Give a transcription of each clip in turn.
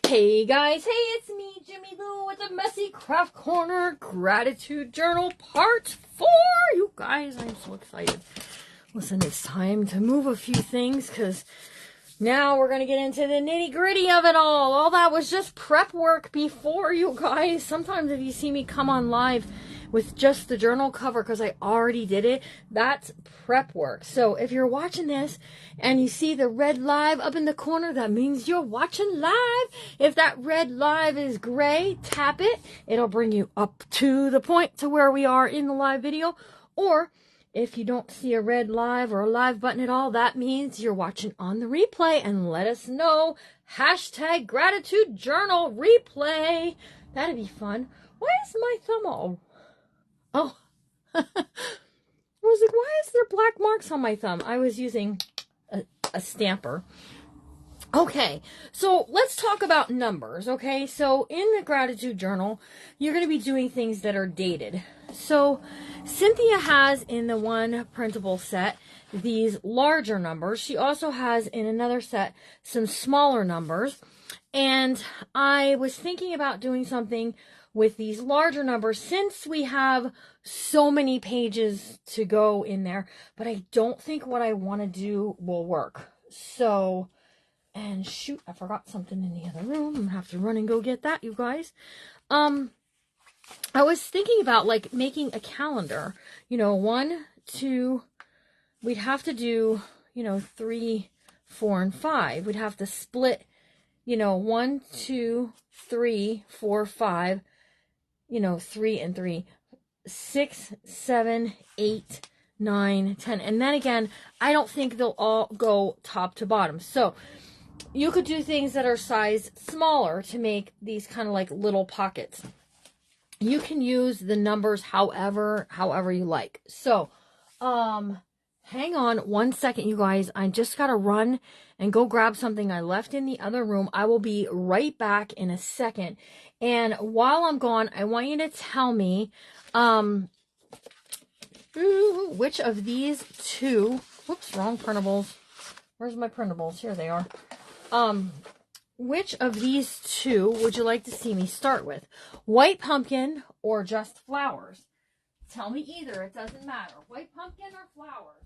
Hey guys, hey, it's me, Jimmy Lou, with the Messy Craft Corner Gratitude Journal Part 4. You guys, I'm so excited. Listen, it's time to move a few things because now we're going to get into the nitty-gritty of it all. All that was just prep work before, you guys. Sometimes if you see me come on live with just the journal cover because I already did it, that's prep work. So if you're watching this and you see the red live up in the corner, that means you're watching live. If that red live is gray, tap it. It'll bring you up to the point to where we are in the live video. Or if you don't see a red live or a live button at all, that means you're watching on the replay, and let us know. Hashtag gratitude journal replay. That'd be fun. Why is my thumb all... Oh, I was like, why is there black marks on my thumb? I was using a stamper. Okay, so let's talk about numbers, okay? So in the gratitude journal, you're going to be doing things that are dated. So Cynthia has in the one printable set these larger numbers. She also has in another set some smaller numbers. And I was thinking about doing something with these larger numbers since we have so many pages to go in there, but I don't think what I want to do will work. So, and shoot, I forgot something in the other room. I'm gonna have to run and go get that, you guys. I was thinking about like making a calendar, 1, 2, we'd have to do, 3, 4, and 5. We'd have to split, 1, 2, 3, 4, 5, 3 and 3, 6, 7, 8, 9, 10. And then again, I don't think they'll all go top to bottom. So you could do things that are sized smaller to make these kind of like little pockets. You can use the numbers however you like. So, hang on one second, you guys. I just got to run and go grab something I left in the other room. I will be right back in a second. And while I'm gone, I want you to tell me, which of these two, whoops, wrong printables. Where's my printables? Here they are. Which of these two would you like to see me start with? White pumpkin or just flowers? Tell me either. It doesn't matter. White pumpkin or flowers?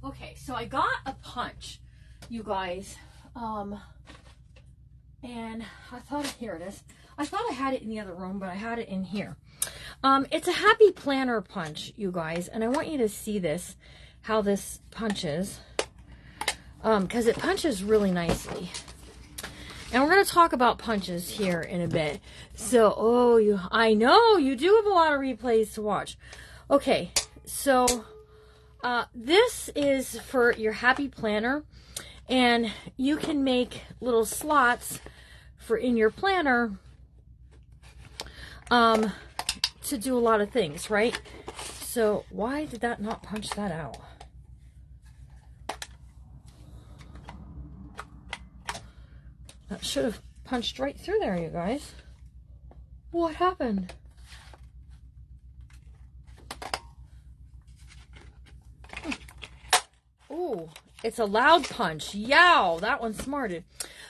Okay, so I got a punch, you guys, and I thought, here it is. I thought I had it in the other room, but I had it in here. It's a happy planner punch, you guys, and I want you to see this, how this punches, because it punches really nicely. And we're going to talk about punches here in a bit. So, I know you do have a lot of replays to watch. Okay, so this is for your happy planner, and you can make little slots for in your planner to do a lot of things, right? So why did that not punch that out? That should have punched right through there, you guys. What happened? Ooh, it's a loud punch. Yow, that one smarted.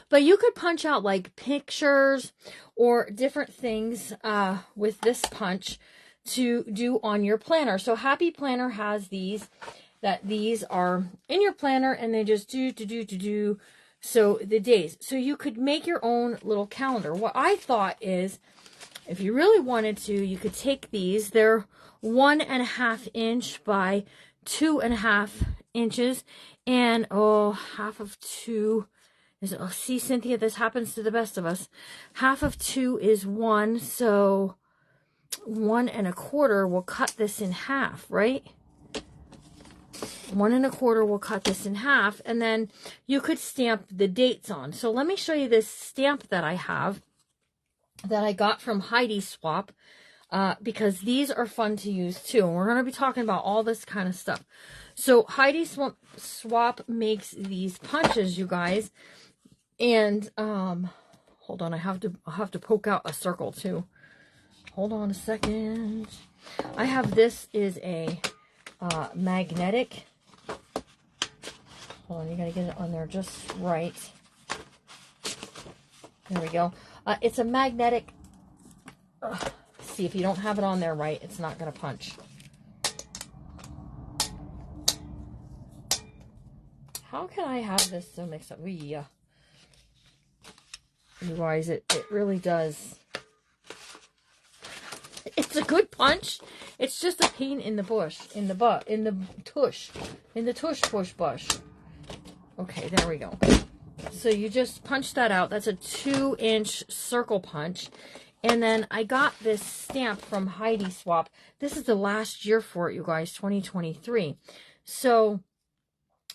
But you could punch out like pictures or different things with this punch to do on your planner. So Happy Planner has these, that these are in your planner, and they just do. So the days. So you could make your own little calendar. What I thought is, if you really wanted to, you could take these. They're 1.5 inch by 2.5 inches, and half of 2 is, see, Cynthia, this happens to the best of us. Half of 2 is 1, so 1 1/4 will cut this in half, right? 1 1/4 will cut this in half, and then you could stamp the dates on. So let me show you this stamp that I have that I got from Heidi Swap, because these are fun to use too. And we're going to be talking about all this kind of stuff. So Heidi Swap makes these punches, you guys. And hold on, I have to poke out a circle too. Hold on a second. I have, this is a magnetic. Hold on, you gotta get it on there just right. There we go. It's a magnetic. See, if you don't have it on there right, it's not gonna punch. How can I have this so mixed up? Yeah. You guys, it really does. It's a good punch. It's just a pain in the bush, in the tush push bush. Okay, there we go. So you just punch that out. That's a 2-inch circle punch. And then I got this stamp from Heidi Swap. This is the last year for it, you guys, 2023. So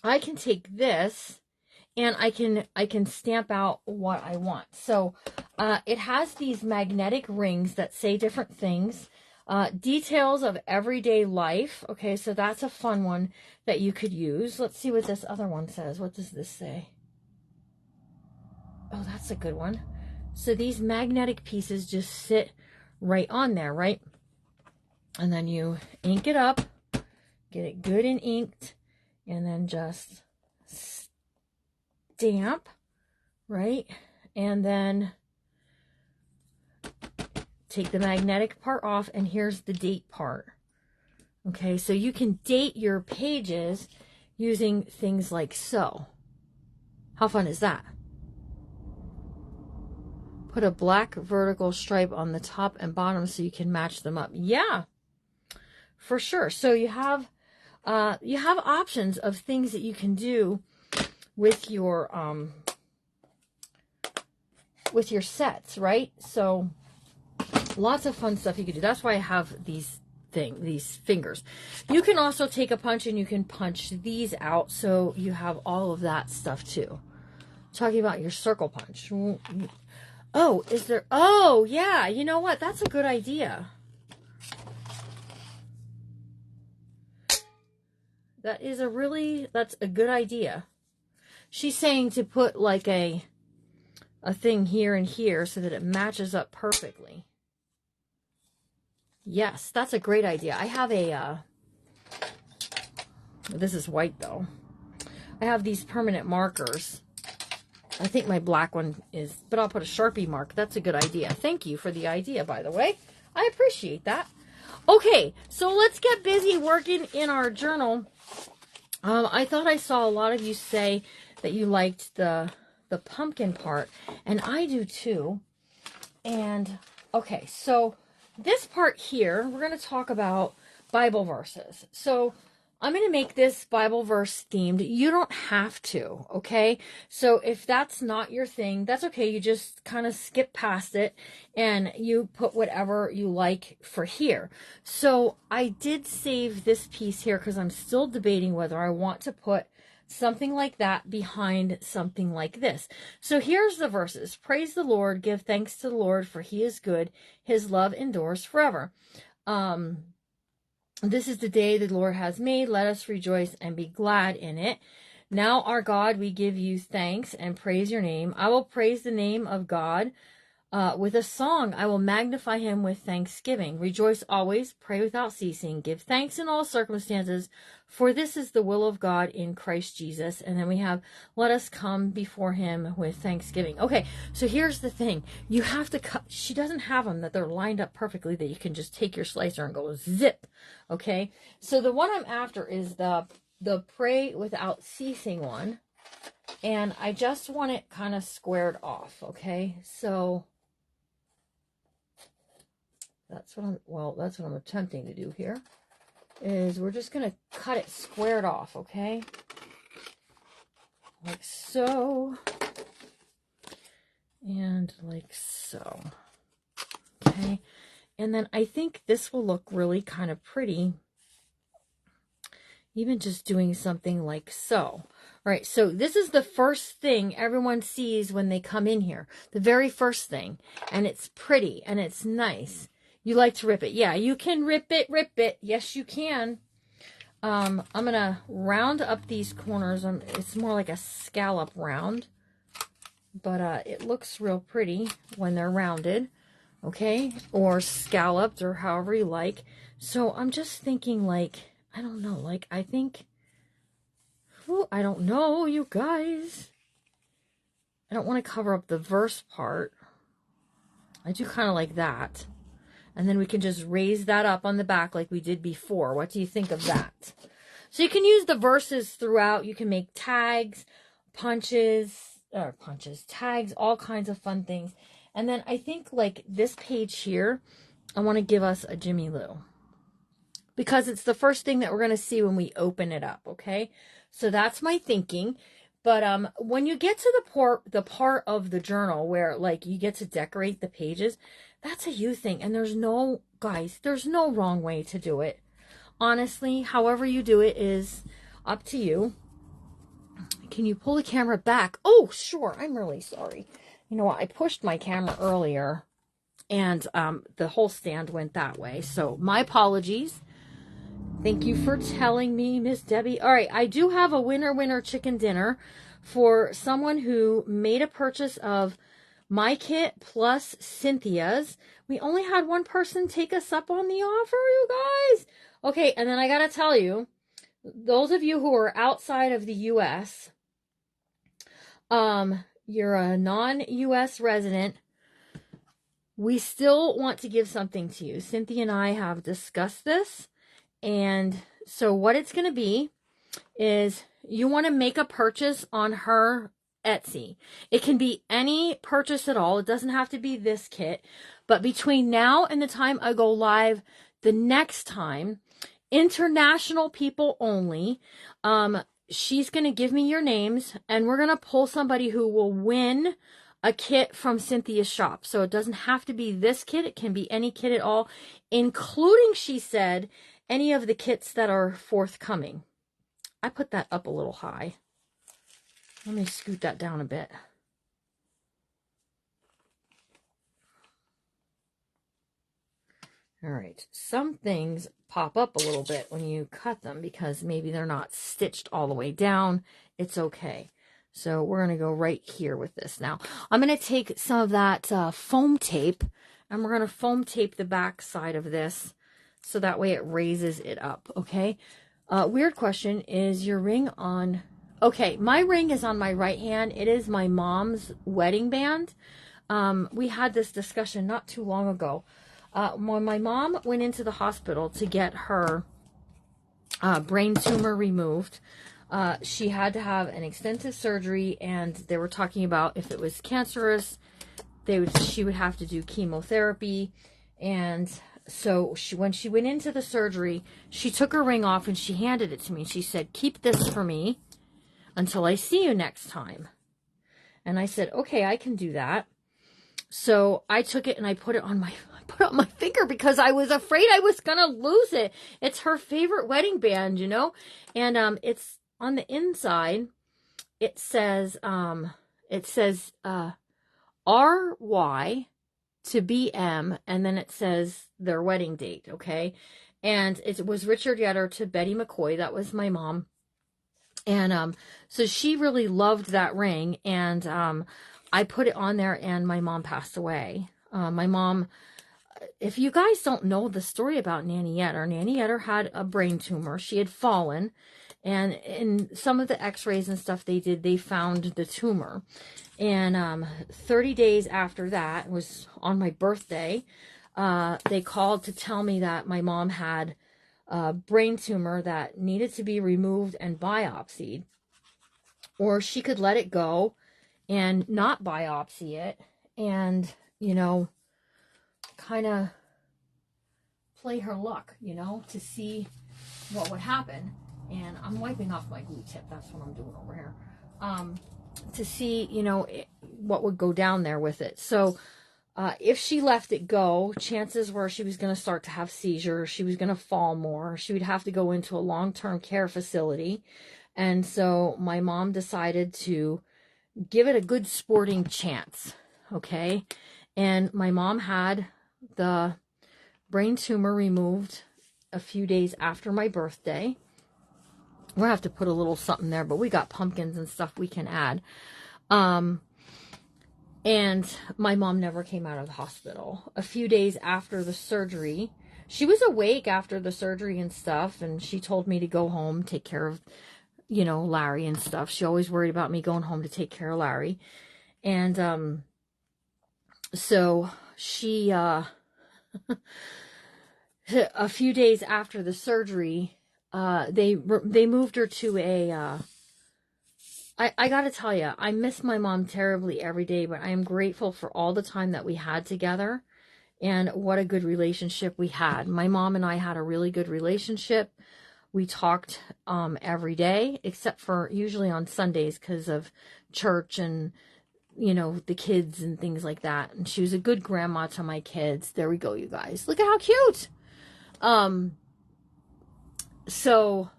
I can take this and I can stamp out what I want. So it has these magnetic rings that say different things. Details of everyday life. Okay, so that's a fun one that you could use. Let's see what this other one says. What does this say? Oh, that's a good one. So these magnetic pieces just sit right on there, right? And then you ink it up, get it good and inked, and then just stamp, right? And then take the magnetic part off, and here's the date part. Okay, so you can date your pages using things like so. How fun is that? Put a black vertical stripe on the top and bottom so you can match them up. Yeah, for sure. So you have options of things that you can do with your sets, right? So lots of fun stuff you can do. That's why I have these fingers. You can also take a punch and you can punch these out, so you have all of that stuff too. Talking about your circle punch. Oh, is there? Oh, yeah. You know what? That's a good idea. That's a good idea. She's saying to put like a thing here and here so that it matches up perfectly. Yes, that's a great idea. I have this is white though. I have these permanent markers. I think my black one is, but I'll put a Sharpie mark. That's a good idea. Thank you for the idea, by the way. I appreciate that. Okay, so let's get busy working in our journal. I thought I saw a lot of you say that you liked the pumpkin part, and I do too. And okay, so this part here, we're going to talk about Bible verses. So I'm going to make this Bible verse themed. You don't have to, okay? So if that's not your thing, that's okay. You just kind of skip past it and you put whatever you like for here. So I did save this piece here because I'm still debating whether I want to put something like that behind something like this. So here's the verses. Praise the Lord, give thanks to the Lord, for he is good. His love endures forever. This is the day the Lord has made. Let us rejoice and be glad in it. Now, our God, we give you thanks and praise your name. I will praise the name of God with a song. I will magnify him with thanksgiving. Rejoice always, pray without ceasing. Give thanks in all circumstances, for this is the will of God in Christ Jesus. And then we have, let us come before him with thanksgiving. Okay, so here's the thing. You have to cut. She doesn't have them that they're lined up perfectly that you can just take your slicer and go zip. Okay, so the one I'm after is the pray without ceasing one. And I just want it kind of squared off, okay? So that's what I'm attempting to do here, is we're just going to cut it squared off, okay? Like so. And like so. Okay? And then I think this will look really kind of pretty, even just doing something like so. All right, so this is the first thing everyone sees when they come in here. The very first thing. And it's pretty and it's nice. You like to rip it. Yeah, you can rip it, rip it. Yes, you can. I'm going to round up these corners. It's more like a scallop round. But it looks real pretty when they're rounded. Okay? Or scalloped or however you like. So I'm just thinking like, I don't know. Like, I think... Ooh, I don't know, you guys. I don't want to cover up the verse part. I do kind of like that. And then we can just raise that up on the back like we did before. What do you think of that? So you can use the verses throughout. You can make tags, tags, all kinds of fun things. And then I think like this page here, I want to give us a Jimmy Lou. Because it's the first thing that we're going to see when we open it up, okay? So that's my thinking. But when you get to the part of the journal where like you get to decorate the pages, that's a you thing. And there's no, guys, there's no wrong way to do it. Honestly, however you do it is up to you. Can you pull the camera back? Oh, sure. I'm really sorry. You know what? I pushed my camera earlier and the whole stand went that way. So my apologies. Thank you for telling me, Miss Debbie. All right, I do have a winner chicken dinner for someone who made a purchase of my kit plus Cynthia's. We only had one person take us up on the offer, you guys. Okay, and then I got to tell you, those of you who are outside of the U.S., you're a non-U.S. resident, we still want to give something to you. Cynthia and I have discussed this. And so what it's going to be is you want to make a purchase on her Etsy. It can be any purchase at all. It doesn't have to be this kit. But between now and the time I go live the next time, international people only, she's going to give me your names and we're going to pull somebody who will win a kit from Cynthia's shop. So it doesn't have to be this kit. It can be any kit at all, including, she said, any of the kits that are forthcoming. I put that up a little high. Let me scoot that down a bit. All right. Some things pop up a little bit when you cut them because maybe they're not stitched all the way down. It's okay. So we're going to go right here with this. Now, I'm going to take some of that foam tape and we're going to foam tape the back side of this. So that way it raises it up, okay? Weird question, is your ring on... Okay, my ring is on my right hand. It is my mom's wedding band. We had this discussion not too long ago. When my mom went into the hospital to get her brain tumor removed, she had to have an extensive surgery, and they were talking about if it was cancerous, she would have to do chemotherapy, and... So when she went into the surgery, she took her ring off and she handed it to me. She said, keep this for me until I see you next time. And I said, okay, I can do that. So I took it and I put it on my finger because I was afraid I was going to lose it. It's her favorite wedding band, you know, and it's on the inside. It says RY to BM, and then it says their wedding date, okay? And it was Richard Yetter to Betty McCoy. That was my mom. And so she really loved that ring, and I put it on there, and my mom passed away. My mom, if you guys don't know the story about Nanny Yetter had a brain tumor. She had fallen, and in some of the x-rays and stuff they did, they found the tumor. And 30 days after that, it was on my birthday, they called to tell me that my mom had a brain tumor that needed to be removed and biopsied. Or she could let it go and not biopsy it and, you know, kind of play her luck, you know, to see what would happen. And I'm wiping off my glue tip. That's what I'm doing over here. To see, you know, what would go down there with it. So if she let it go, chances were she was going to start to have seizures. She was going to fall more. She would have to go into a long-term care facility. And so my mom decided to give it a good sporting chance. Okay. And my mom had the brain tumor removed a few days after my birthday. We'll have to put a little something there, but we got pumpkins and stuff we can add. And my mom never came out of the hospital. A few days after the surgery, she was awake after the surgery and stuff, and she told me to go home, take care of, Larry and stuff. She always worried about me going home to take care of Larry. And so she, a few days after the surgery, they moved her to a, I gotta tell you, I miss my mom terribly every day, but I am grateful for all the time that we had together and what a good relationship we had. My mom and I had a really good relationship. We talked every day, except for usually on Sundays because of church and, the kids and things like that. And she was a good grandma to my kids. There we go, you guys. Look at how cute. So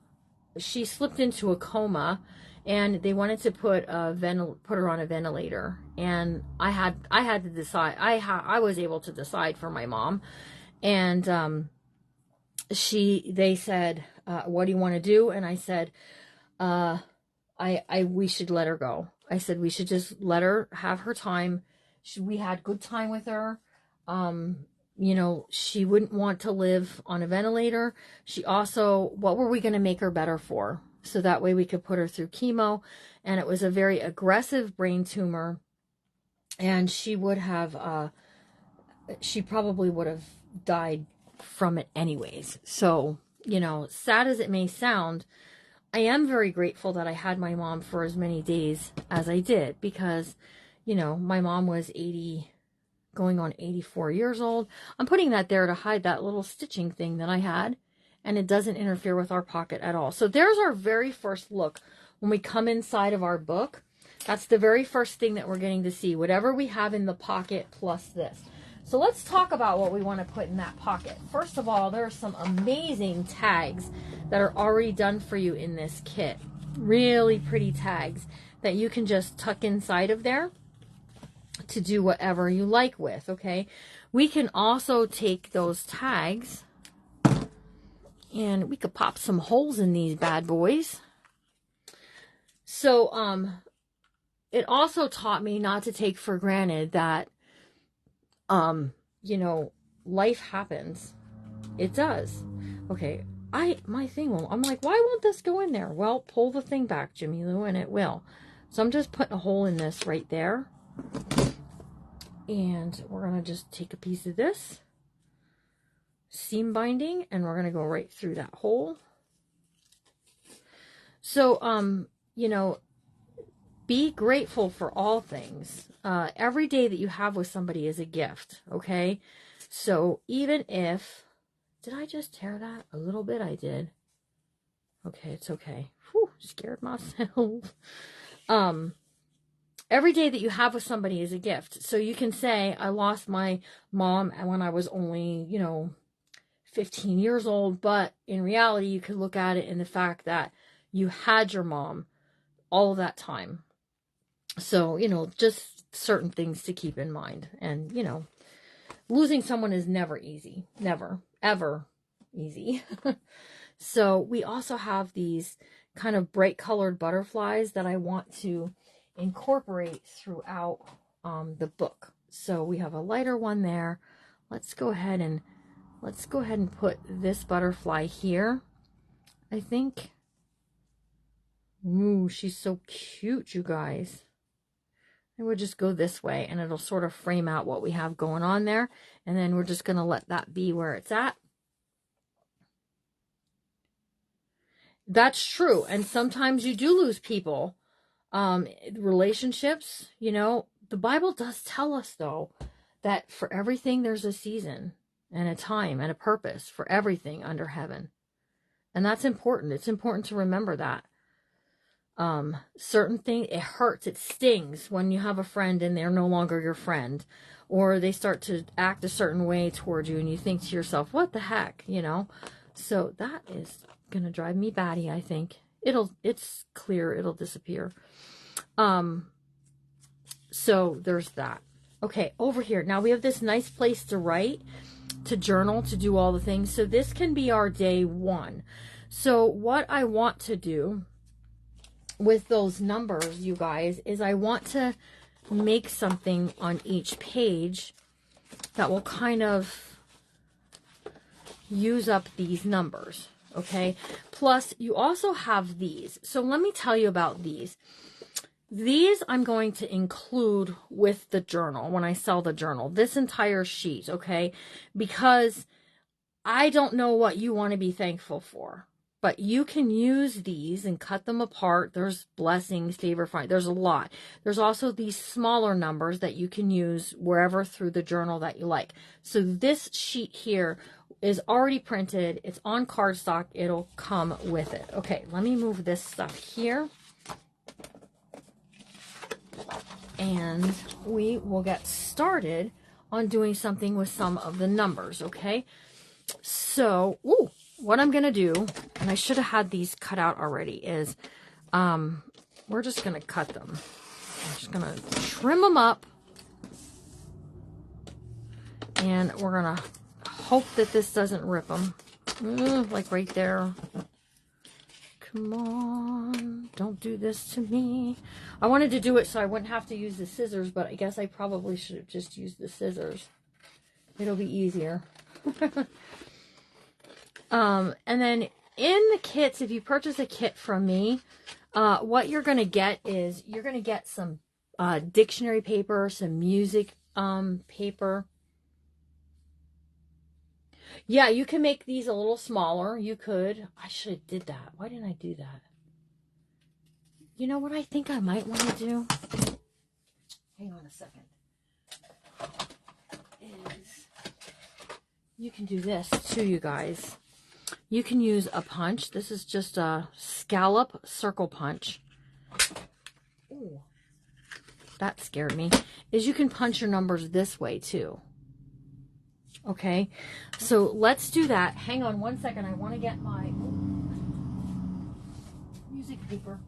she slipped into a coma. And they wanted to put her on a ventilator, and I had to decide. I was able to decide for my mom, and they said, "What do you want to do?" And I said, we should let her go. I said we should just let her have her time. We had good time with her. She wouldn't want to live on a ventilator. She also, what were we going to make her better for? So that way we could put her through chemo. And it was a very aggressive brain tumor. And she probably would have died from it anyways. So, sad as it may sound, I am very grateful that I had my mom for as many days as I did. Because, my mom was 80, going on 84 years old. I'm putting that there to hide that little stitching thing that I had. And it doesn't interfere with our pocket at all. So there's our very first look. When we come inside of our book, that's the very first thing that we're getting to see. Whatever we have in the pocket plus this. So let's talk about what we want to put in that pocket. First of all, there are some amazing tags that are already done for you in this kit. Really pretty tags that you can just tuck inside of there to do whatever you like with, okay? We can also take those tags and we could pop some holes in these bad boys. So, it also taught me not to take for granted that, life happens. It does. Okay, my thing won't. I'm like, why won't this go in there? Well, pull the thing back, Jimmy Lou, and it will. So I'm just putting a hole in this right there. And we're going to just take a piece of this seam binding, and we're going to go right through that hole. So, be grateful for all things. Every day that you have with somebody is a gift, okay? So even if, did I just tear that? A little bit I did. Okay, it's okay. Whew, scared myself. Every day that you have with somebody is a gift. So you can say, I lost my mom when I was only, 15 years old, but in reality, you could look at it in the fact that you had your mom all of that time. So, just certain things to keep in mind. And, losing someone is never easy. Never, ever easy. So we also have these kind of bright colored butterflies that I want to incorporate throughout the book. So we have a lighter one there. Let's go ahead and put this butterfly here. I think. Ooh, she's so cute, you guys. And we'll just go this way, and it'll sort of frame out what we have going on there. And then we're just going to let that be where it's at. That's true. And sometimes you do lose people. Relationships, the Bible does tell us, though, that for everything there's a season and a time and a purpose for everything under heaven. And that's important. It's important to remember that. Certain things, it hurts, it stings when you have a friend and they're no longer your friend, or they start to act a certain way towards you and you think to yourself, what the heck, you know? So that is gonna drive me batty, I think. It's clear, it'll disappear. So there's that. Okay, over here. Now we have this nice place to write, to journal, to do all the things. So this can be our day one. So what I want to do with those numbers, you guys, is I want to make something on each page that will kind of use up these numbers, okay? Plus, you also have these. So let me tell you about these. These I'm going to include with the journal when I sell the journal, this entire sheet, okay? Because I don't know what you want to be thankful for, but you can use these and cut them apart. There's blessings, favor, find. There's a lot. There's also these smaller numbers that you can use wherever through the journal that you like. So this sheet here is already printed. It's on cardstock. It'll come with it. Okay, let me move this stuff here. And we will get started on doing something with some of the numbers, okay? So, what I'm going to do, and I should have had these cut out already, is we're just going to cut them. I'm just going to trim them up. And we're going to hope that this doesn't rip them. Like right there. Come on, don't do this to me. I wanted to do it so I wouldn't have to use the scissors, but I guess I probably should have just used the scissors. It'll be easier. And then in the kits, if you purchase a kit from me, what you're going to get is you're going to get some dictionary paper, some music paper. Yeah, you can make these a little smaller. You could. I should have did that. Why didn't I do that? You know what I think I might want to do? Hang on a second. Is you can do this too, you guys. You can use a punch. This is just a scallop circle punch. Ooh, that scared me. Is you can punch your numbers this way too. Okay, so let's do that. Hang on one second. I want to get my music paper.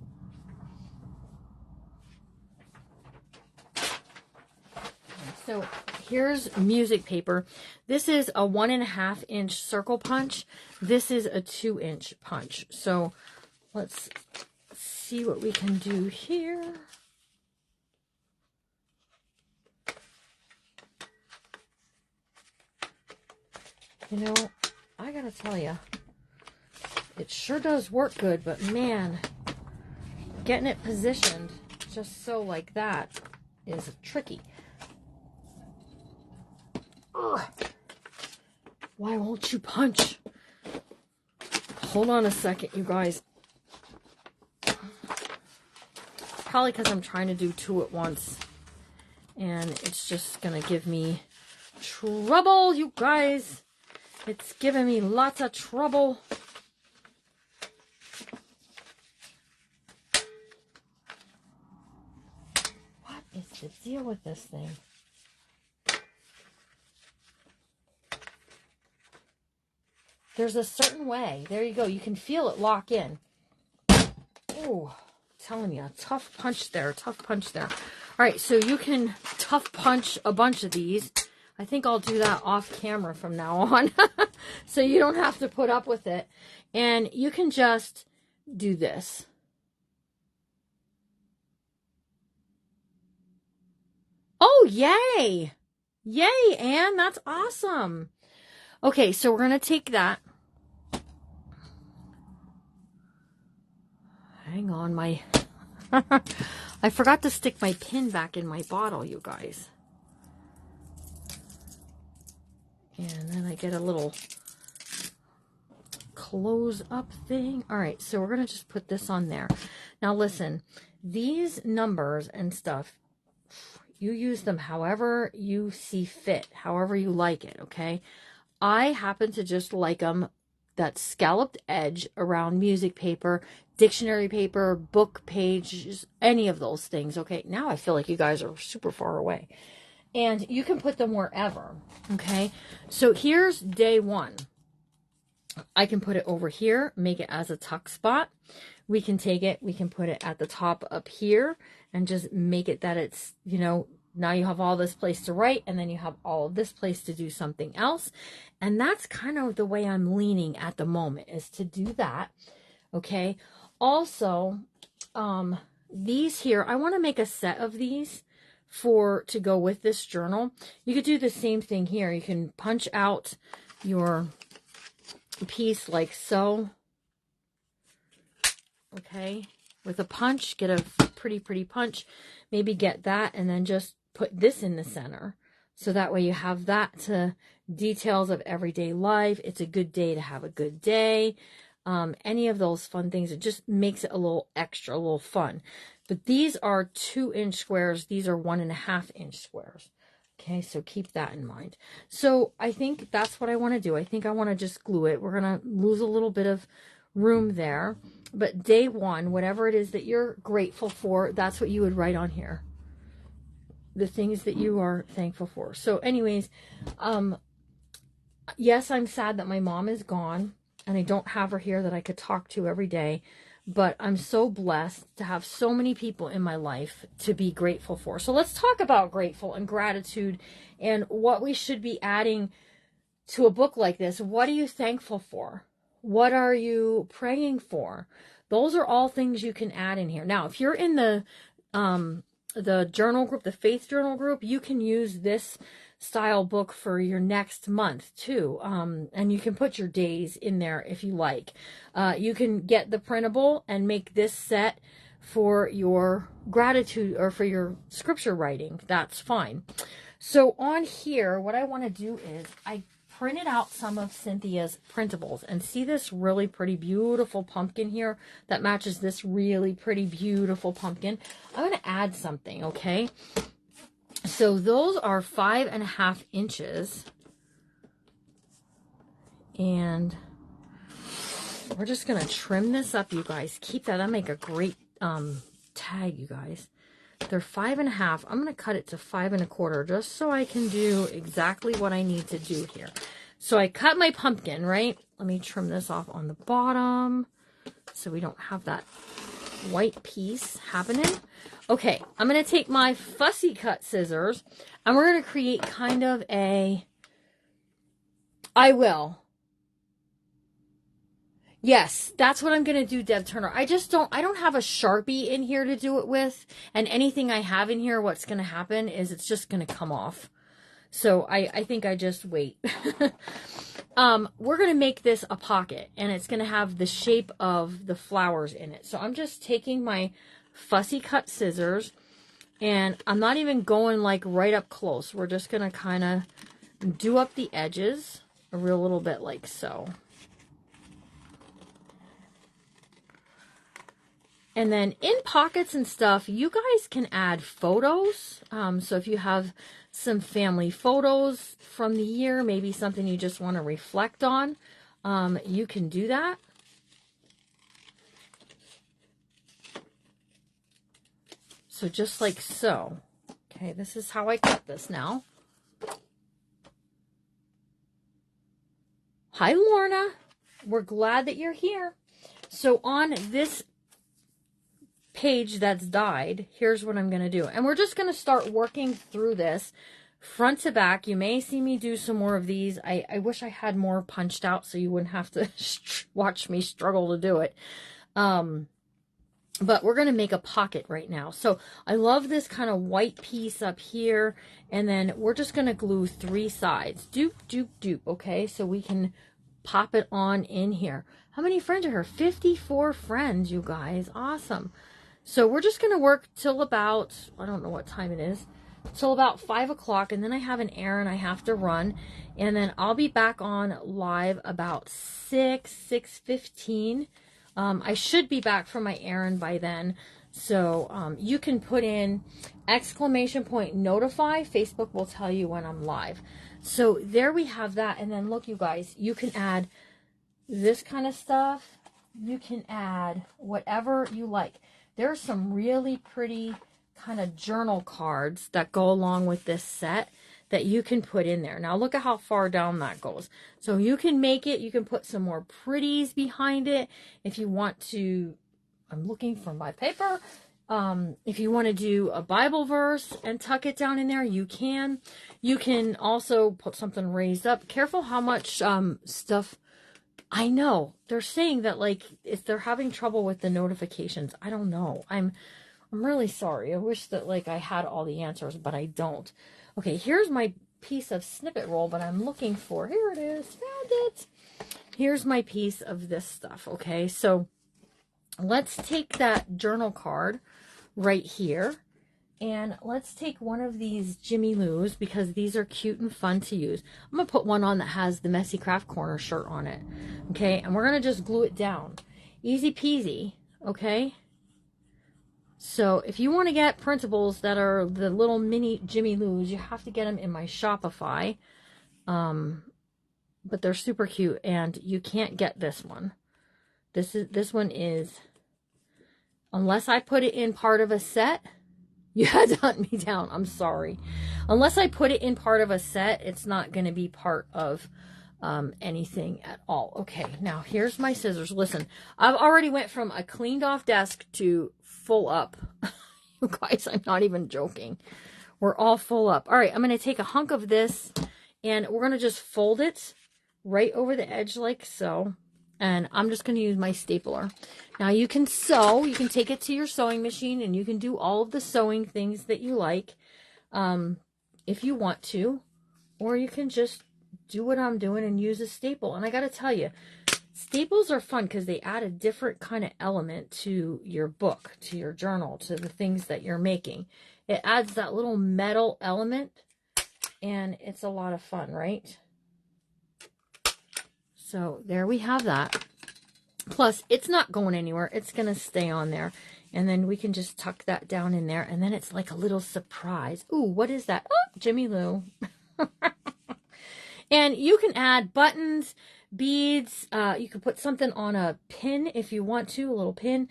So here's music paper. This is a 1.5 inch circle punch. This is a 2-inch punch. So let's see what we can do here. You know, I gotta tell you, it sure does work good, but man, getting it positioned just so like that is tricky. Ugh. Why won't you punch? Hold on a second, you guys. Probably because I'm trying to do 2 at once, and it's just gonna give me trouble, you guys. It's giving me lots of trouble. What is the deal with this thing? There's a certain way. There you go. You can feel it lock in. Oh, telling you, a tough punch there. Tough punch there. All right, so you can tough punch a bunch of these. I think I'll do that off camera from now on. So you don't have to put up with it. And you can just do this. Oh, yay! Yay, Anne. That's awesome. Okay, so we're going to take that. Hang on, my... I forgot to stick my pin back in my bottle, you guys. And then I get a little close up thing. All right, so we're going to just put this on there. Now listen, these numbers and stuff, you use them however you see fit, however you like it, okay? I happen to just like them that scalloped edge around music paper, dictionary paper, book pages, any of those things. Okay, now I feel like you guys are super far away. And you can put them wherever. Okay, so here's day one. I can put it over here, make it as a tuck spot. We can take it, we can put it at the top up here and just make it that it's, you know, now you have all this place to write and then you have all of this place to do something else. And that's kind of the way I'm leaning at the moment, is to do that. Okay. Also, these here, I want to make a set of these to go with this journal. You could do the same thing here. You can punch out your piece like so. Okay, with a punch, get a pretty punch, maybe get that, and then just put this in the center. So that way you have that to details of everyday life. It's a good day to have a good day. Any of those fun things, it just makes it a little extra, a little fun. But these are 2-inch squares. These are 1.5-inch squares. Okay, so keep that in mind. So I think that's what I want to do. I think I want to just glue it. We're going to lose a little bit of room there. But day one, whatever it is that you're grateful for, that's what you would write on here. The things that you are thankful for. So anyways, yes, I'm sad that my mom is gone and I don't have her here that I could talk to every day. But I'm so blessed to have so many people in my life to be grateful for. So let's talk about grateful and gratitude and what we should be adding to a book like this. What are you thankful for? What are you praying for? Those are all things you can add in here. Now, if you're in the journal group, the faith journal group, you can use this style book for your next month too. And you can put your days in there if you like. You can get the printable and make this set for your gratitude or for your scripture writing. That's fine. So on here, what I want to do is I printed out some of Cynthia's printables, and see this really pretty beautiful pumpkin here that matches this really pretty beautiful pumpkin. I'm going to add something, okay? So those are 5.5 inches, and we're just going to trim this up, you guys. Keep that. That'll make a great tag, you guys. They're 5.5. I'm going to cut it to 5.25 just so I can do exactly what I need to do here. So I cut my pumpkin, right? Let me trim this off on the bottom so we don't have that white piece happening. Okay, I'm going to take my fussy cut scissors and we're going to create kind of a, yes, that's what I'm going to do, Deb Turner. I don't have a Sharpie in here to do it with. And anything I have in here, what's going to happen is it's just going to come off. So I think I just wait. We're going to make this a pocket, and it's going to have the shape of the flowers in it. So I'm just taking my fussy cut scissors, and I'm not even going like right up close. We're just going to kind of do up the edges a real little bit like so. And then in pockets and stuff, you guys can add photos. So if you have some family photos from the year, maybe something you just want to reflect on, you can do that. So just like so. Okay, this is how I cut this now. Hi, Lorna. We're glad that you're here. So on this page that's dyed, here's what I'm going to do. And we're just going to start working through this front to back. You may see me do some more of these. I wish I had more punched out so you wouldn't have to watch me struggle to do it. But we're going to make a pocket right now. So I love this kind of white piece up here. And then we're just going to glue 3 sides. Doop, doop, doop. Okay, so we can pop it on in here. How many friends are here? 54 friends, you guys. Awesome. So we're just going to work till about, I don't know what time it is, till about 5 o'clock. And then I have an errand I have to run. And then I'll be back on live about 6:15. I should be back from my errand by then. So you can put in !notify. Facebook will tell you when I'm live. So there we have that. And then look, you guys, you can add this kind of stuff, you can add whatever you like. There's some really pretty kind of journal cards that go along with this set that you can put in there. Now look at how far down that goes. So you can make it, you can put some more pretties behind it if you want to. I'm looking for my paper. If you want to do a Bible verse and tuck it down in there, you can. You can also put something raised up. Careful how much stuff. I know they're saying that, like, if they're having trouble with the notifications, I don't know. I'm really sorry. I wish that, like, I had all the answers, but I don't. Okay, here's my piece of snippet roll, but I'm looking for, here it is, found it. Here's my piece of this stuff. Okay, so let's take that journal card right here, and let's take one of these Jimmy Lou's, because these are cute and fun to use. I'm going to put one on that has the Messy Craft Corner shirt on it. Okay, and we're going to just glue it down. Easy peasy, okay? So if you want to get printables that are the little mini Jimmy Lou's, you have to get them in my Shopify. But they're super cute, and you can't get this one. This one is, unless I put it in part of a set, you had to hunt me down. I'm sorry. Unless I put it in part of a set, it's not going to be part of anything at all. Okay, now here's my scissors. Listen, I've already went from a cleaned off desk to full up. You guys, I'm not even joking. We're all full up. All right, I'm going to take a hunk of this, and we're going to just fold it right over the edge like so. And I'm just going to use my stapler. Now you can sew. You can take it to your sewing machine, and you can do all of the sewing things that you like if you want to. Or you can just do what I'm doing and use a staple. And I got to tell you, staples are fun because they add a different kind of element to your book, to your journal, to the things that you're making. It adds that little metal element, and it's a lot of fun, right? So there we have that. Plus, it's not going anywhere. It's going to stay on there. And then we can just tuck that down in there. And then it's like a little surprise. Ooh, what is that? Oh, Jimmy Lou. And you can add buttons, beads. You can put something on a pin if you want to, a little pin.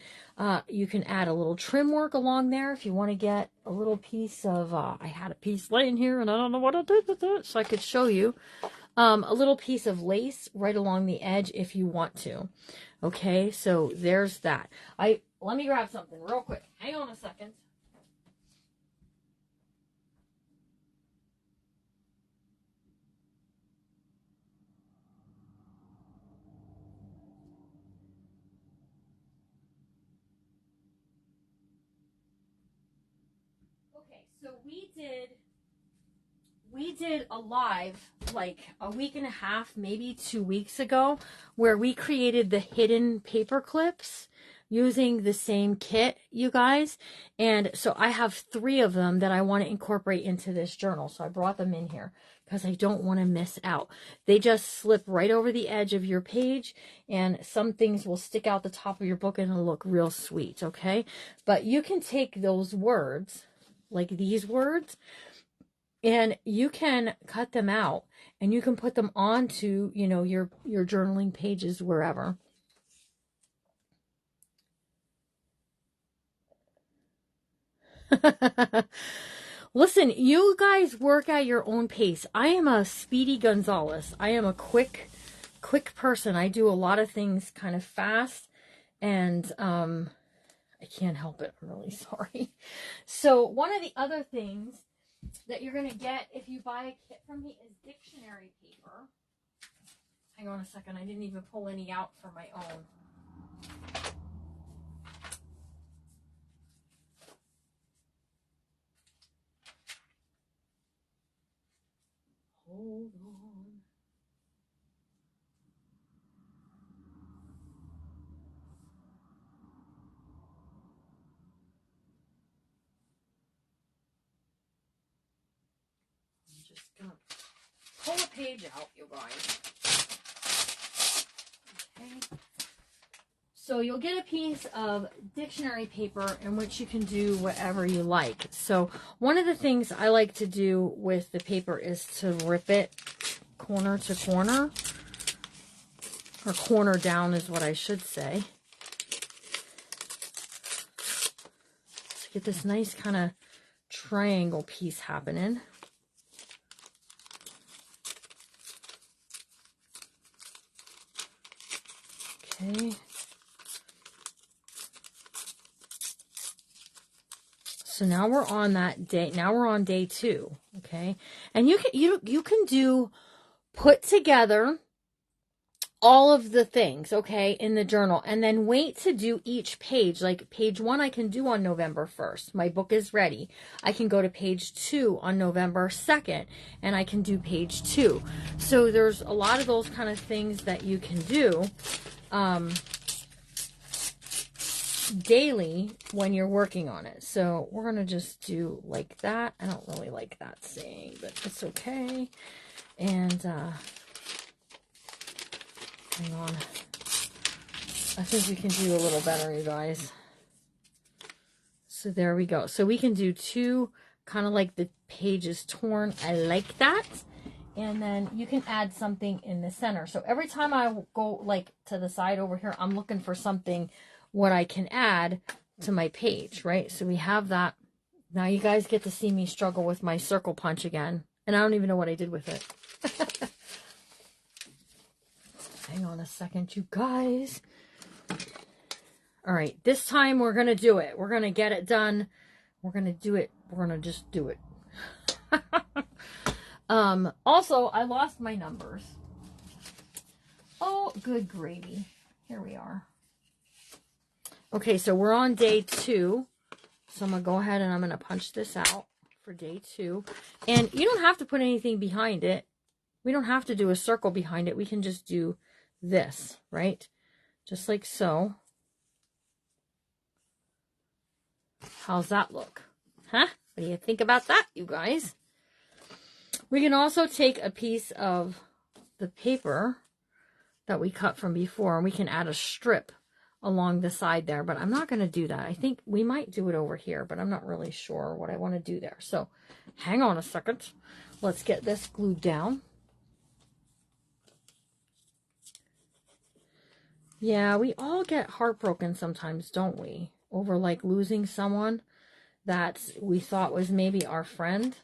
You can add a little trim work along there if you want to get a little piece of, I had a piece laying here and I don't know what I did with it, so I could show you. A little piece of lace right along the edge if you want to. Okay, so there's that. Let me grab something real quick. Hang on a second. Okay, so we did a live like a week and a half, maybe 2 weeks ago, where we created the hidden paper clips using the same kit, you guys. And so I have 3 of them that I want to incorporate into this journal. So I brought them in here because I don't want to miss out. They just slip right over the edge of your page, and some things will stick out the top of your book and it'll look real sweet, okay? But you can take those words, like these words, and you can cut them out and you can put them onto, you know, your journaling pages wherever. Listen, you guys work at your own pace. I am a Speedy Gonzalez. I am a quick person. I do a lot of things kind of fast, and I can't help it. I'm really sorry. So one of the other things that you're going to get if you buy a kit from me is dictionary paper. Hang on a second. I didn't even pull any out for my own. Hold on. I'm just going to pull a page out, you guys. Okay. So you'll get a piece of dictionary paper in which you can do whatever you like. So one of the things I like to do with the paper is to rip it corner to corner. or corner down is what I should say. To get this nice kind of triangle piece happening. Okay. So now we're on that day. Now we're on day 2. Okay. And you can do put together all of the things, okay, in the journal, and then wait to do each page. Like page 1 I can do on November 1st. My book is ready. I can go to page 2 on November 2nd, and I can do page 2. So there's a lot of those kind of things that you can do daily when you're working on it. So we're going to just do like that. I don't really like that saying, but it's okay. And hang on. I think we can do a little better, you guys. So there we go. So we can do 2 kind of like the pages torn. I like that. And then you can add something in the center. So every time I go like to the side over here, I'm looking for something what I can add to my page, right? So we have that. Now you guys get to see me struggle with my circle punch again. And I don't even know what I did with it. Hang on a second, you guys. All right, this time we're going to do it. We're going to get it done. We're going to do it. We're going to just do it. Also, I lost my numbers. Oh, good gravy. Here we are. Okay, so we're on day 2. So I'm going to go ahead and I'm going to punch this out for day 2. And you don't have to put anything behind it. We don't have to do a circle behind it. We can just do this, right? Just like so. How's that look? Huh? What do you think about that, you guys? We can also take a piece of the paper that we cut from before, and we can add a strip along the side there, but I'm not going to do that. I think we might do it over here, but I'm not really sure what I want to do there. So hang on a second. Let's get this glued down. Yeah, we all get heartbroken sometimes, don't we? Over like losing someone that we thought was maybe our friend.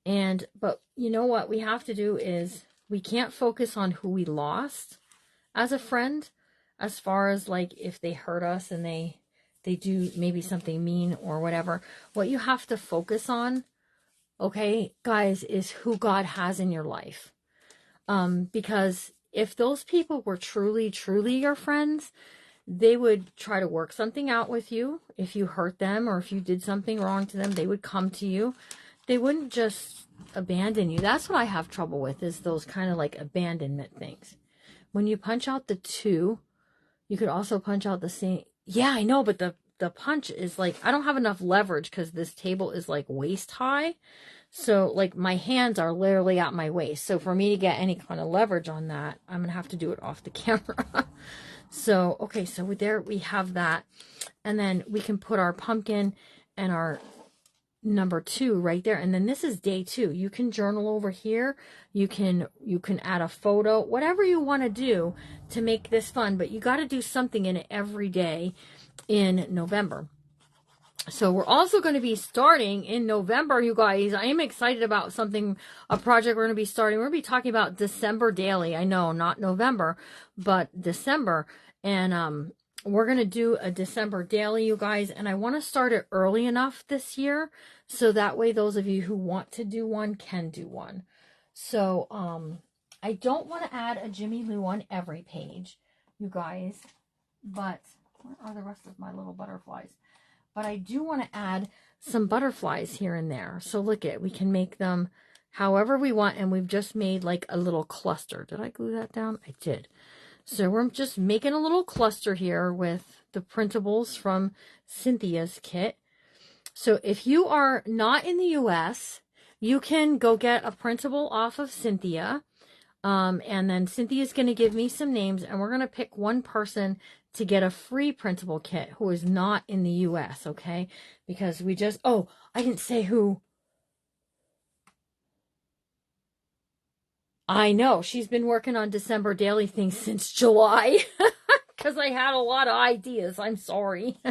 But you know what we have to do is we can't focus on who we lost as a friend, as far as like if they hurt us and they do maybe something mean or whatever. What you have to focus on, okay, guys, is who God has in your life. Because if those people were truly, truly your friends, they would try to work something out with you. If you hurt them or if you did something wrong to them, they would come to you. They wouldn't just abandon you. That's what I have trouble with, is those kind of like abandonment things. When you punch out the 2, you could also punch out the same. Yeah, I know, but the punch is like, I don't have enough leverage because this table is like waist high. So like my hands are literally at my waist. So for me to get any kind of leverage on that, I'm going to have to do it off the camera. So, okay, so there we have that. And then we can put our pumpkin and our number 2 right there. And then this is day 2. You can journal over here. You can add a photo, whatever you want to do to make this fun. But you got to do something in it every day in November. So we're also going to be starting in November, you guys. I am excited about a project we're going to be starting. We're going to be talking about December daily. I know, not November, but December. And we're going to do a December daily, you guys. And I want to start it early enough this year, so that way those of you who want to do one can do one. So I don't want to add a Jimmy Lou on every page, you guys. But where are the rest of my little butterflies? But I do want to add some butterflies here and there. So look we can make them however we want. And we've just made like a little cluster. Did I glue that down? I did. So we're just making a little cluster here with the printables from Cynthia's kit. So if you are not in the US, you can go get a printable off of Cynthia. And then Cynthia's going to give me some names, and we're going to pick one person to get a free printable kit who is not in the US, okay? Because we just, oh, I didn't say who. I know. She's been working on December daily things since July. Because I had a lot of ideas. I'm sorry.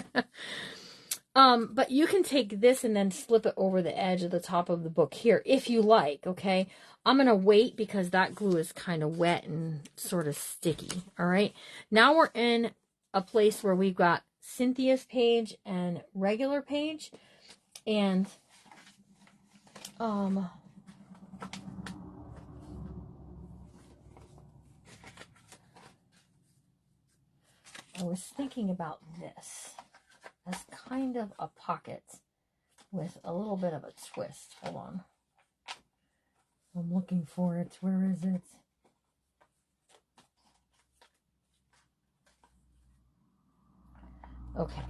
But you can take this and then slip it over the edge of the top of the book here, if you like, okay? I'm going to wait because that glue is kind of wet and sort of sticky, all right? Now we're in a place where we've got Cynthia's page and regular page, and I was thinking about this as kind of a pocket with a little bit of a twist. Hold on. I'm looking for it. Where is it? Okay.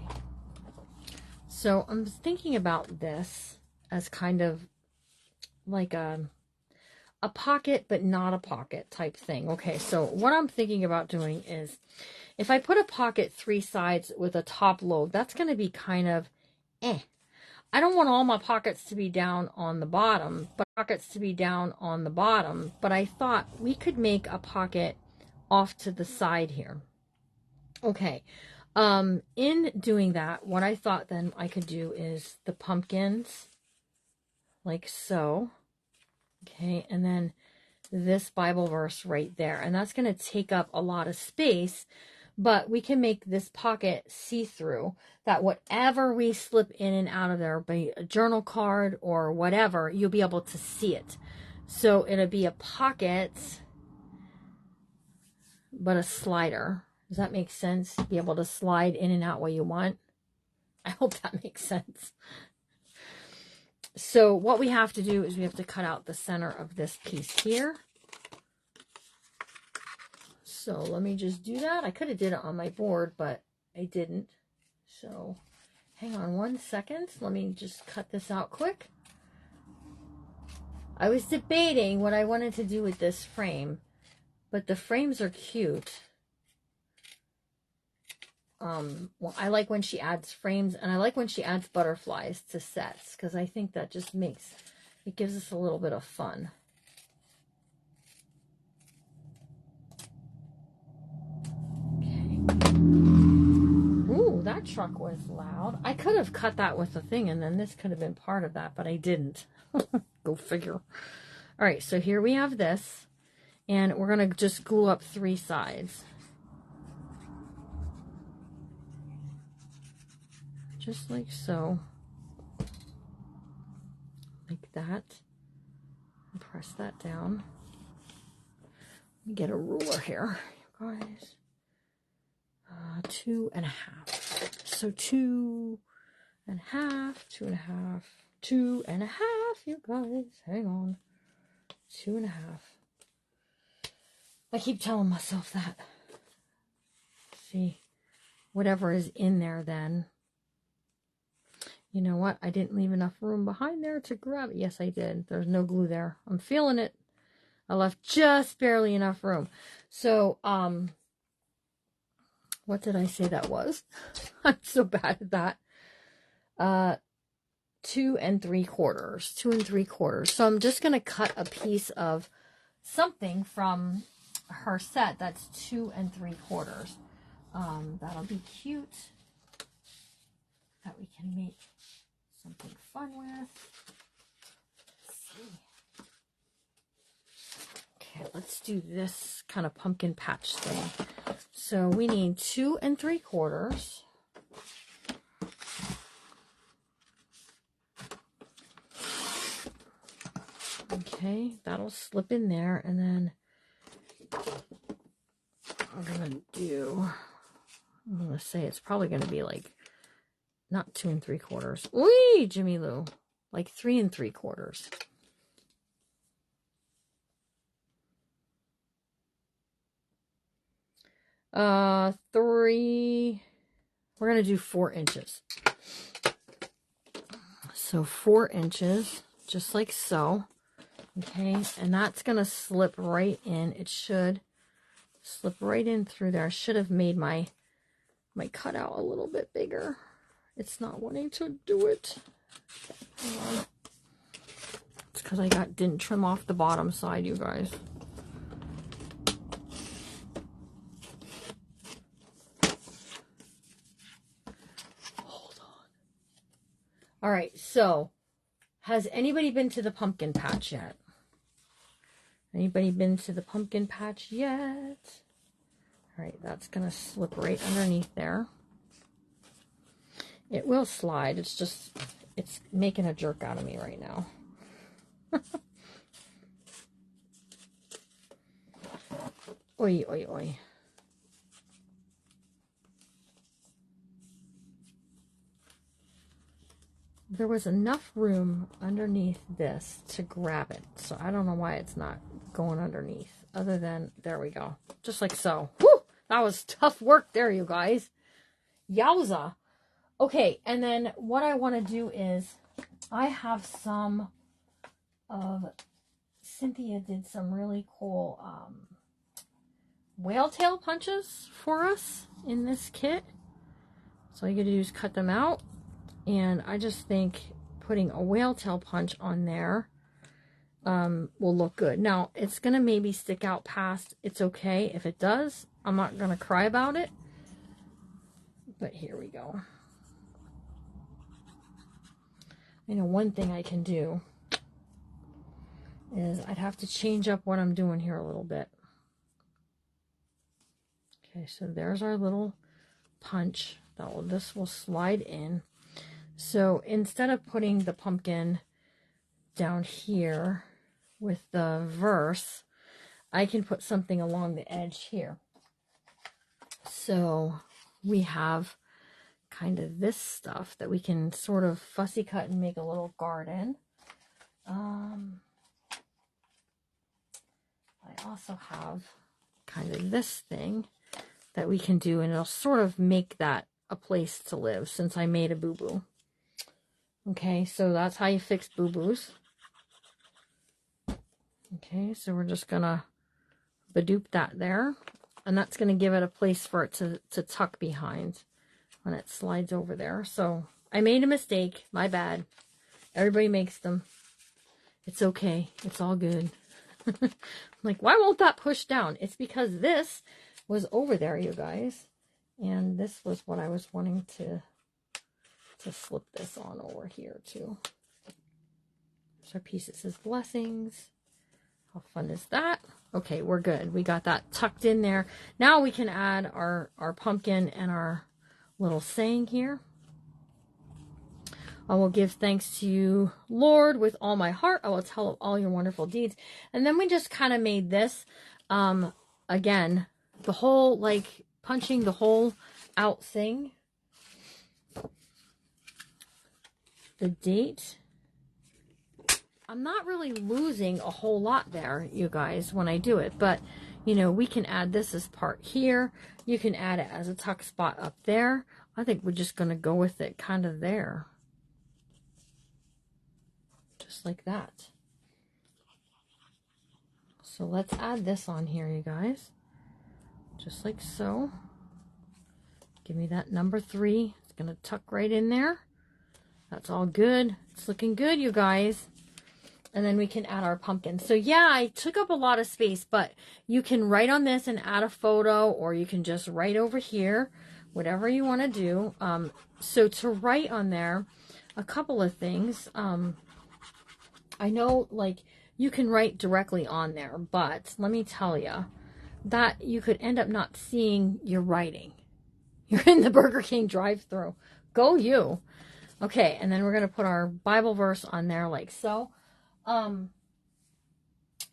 So I'm thinking about this as kind of like a pocket, but not a pocket type thing. Okay, so what I'm thinking about doing is, if I put a pocket 3 sides with a top load, that's going to be kind of I don't want all my pockets to be down on the bottom, but I thought we could make a pocket off to the side here. Okay. In doing that, what I thought then I could do is the pumpkins, like so. Okay, and then this Bible verse right there. And that's going to take up a lot of space, but we can make this pocket see-through, that whatever we slip in and out of there, be a journal card or whatever, you'll be able to see it. So it'll be a pocket, but a slider. Does that make sense? Be able to slide in and out what you want. I hope that makes sense. So what we have to do is we have to cut out the center of this piece here. So let me just do that. I could have did it on my board, but I didn't. So hang on 1 second. Let me just cut this out quick. I was debating what I wanted to do with this frame, but the frames are cute. Well, I like when she adds frames, and I like when she adds butterflies to sets, because I think that just makes, it gives us a little bit of fun. Okay. Ooh, that truck was loud. I could have cut that with the thing, and then this could have been part of that, but I didn't. Go figure. All right, so here we have this, and we're going to just glue up 3 sides. Just like so. Like that. And press that down. Let me get a ruler here, you guys. 2.5. So 2.5, 2.5, 2.5, you guys. Hang on. 2.5. I keep telling myself that. See, whatever is in there then. You know what? I didn't leave enough room behind there to grab it. Yes, I did. There's no glue there. I'm feeling it. I left just barely enough room. So, what did I say that was? I'm so bad at that. 2 3/4. 2 3/4. So I'm just going to cut a piece of something from her set that's 2 3/4. That'll be cute. That we can make something fun with. Let's see. Okay, let's do this kind of pumpkin patch thing. So we need 2 3/4. Okay, that'll slip in there, and then I'm gonna say it's probably gonna be like not 2 3/4. Wee, Jimmy Lou, like 3 3/4. We're gonna do 4 inches. So 4 inches, just like so. Okay, and that's gonna slip right in. It should slip right in through there. I should have made my cutout a little bit bigger. It's not wanting to do it. Hang on. It's because I didn't trim off the bottom side, you guys. All right, so has anybody been to the pumpkin patch yet? Anybody been to the pumpkin patch yet? All right, that's going to slip right underneath there. It will slide. It's just, it's making a jerk out of me right now. Oi, oi, oi. There was enough room underneath this to grab it. So I don't know why it's not going underneath. Other than, there we go. Just like so. Woo! That was tough work there, you guys. Yowza. Okay, and then what I want to do is, I have some of, Cynthia did some really cool whale tail punches for us in this kit. So all you gotta do is cut them out. And I just think putting a whale tail punch on there will look good. Now, it's going to maybe stick out past. It's okay if it does. I'm not going to cry about it. But here we go. You know, one thing I can do is I'd have to change up what I'm doing here a little bit. Okay, so there's our little punch. This will slide in. So instead of putting the pumpkin down here with the verse, I can put something along the edge here. So we have kind of this stuff that we can sort of fussy cut and make a little garden. I also have kind of this thing that we can do, and it'll sort of make that a place to live since I made a boo-boo. Okay, so that's how you fix boo-boos. Okay, so we're just gonna badoop that there, and that's gonna give it a place for it to tuck behind when it slides over there. So I made a mistake, my bad. Everybody makes them. It's okay, it's all good. I'm like, why won't that push down? It's because this was over there, you guys, and this was what I was wanting to slip this on over here too. There's our piece that says blessings. How fun is that? Okay, we're good. We got that tucked in there. Now we can add our pumpkin and our little saying here. I will give thanks to you, Lord, with all my heart. I will tell of all your wonderful deeds. And then we just kind of made this, again, the whole, like, punching the hole out thing. The date. I'm not really losing a whole lot there, you guys, when I do it. But, you know, we can add this as part here. You can add it as a tuck spot up there. I think we're just going to go with it kind of there. Just like that. So let's add this on here, you guys. Just like so. Give me that number 3. It's going to tuck right in there. That's all good. It's looking good, you guys. And then we can add our pumpkin. So yeah, I took up a lot of space, but you can write on this and add a photo, or you can just write over here, whatever you want to do. So to write on there, a couple of things. I know, like, you can write directly on there, but let me tell you that you could end up not seeing your writing. You're in the Burger King drive-thru. Go you. Okay, and then we're going to put our Bible verse on there like so.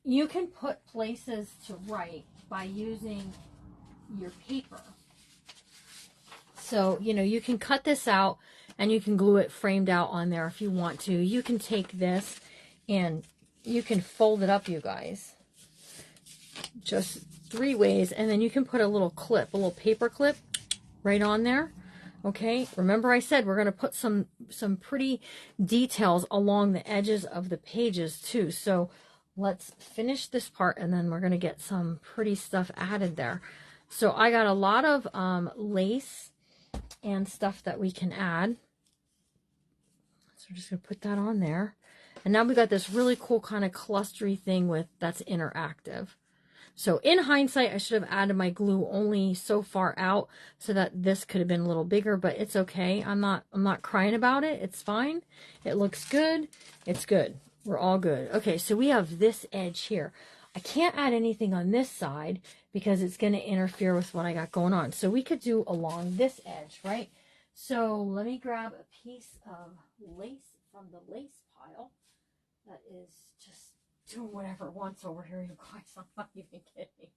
You can put places to write by using your paper. So, you know, you can cut this out and you can glue it framed out on there if you want to. You can take this and you can fold it up, you guys. Just 3 ways. And then you can put a little clip, a little paper clip right on there. Okay, remember I said we're going to put some pretty details along the edges of the pages too. So let's finish this part and then we're going to get some pretty stuff added there. So I got a lot of lace and stuff that we can add. So we're just going to put that on there. And now we got this really cool kind of clustery thing that's interactive. So in hindsight, I should have added my glue only so far out so that this could have been a little bigger, but it's okay. I'm not crying about it. It's fine. It looks good. It's good. We're all good. Okay, so we have this edge here. I can't add anything on this side because it's going to interfere with what I got going on. So we could do along this edge, right? So let me grab a piece of lace from the lace pile that is just doing whatever it wants over here, you guys. I'm not even kidding.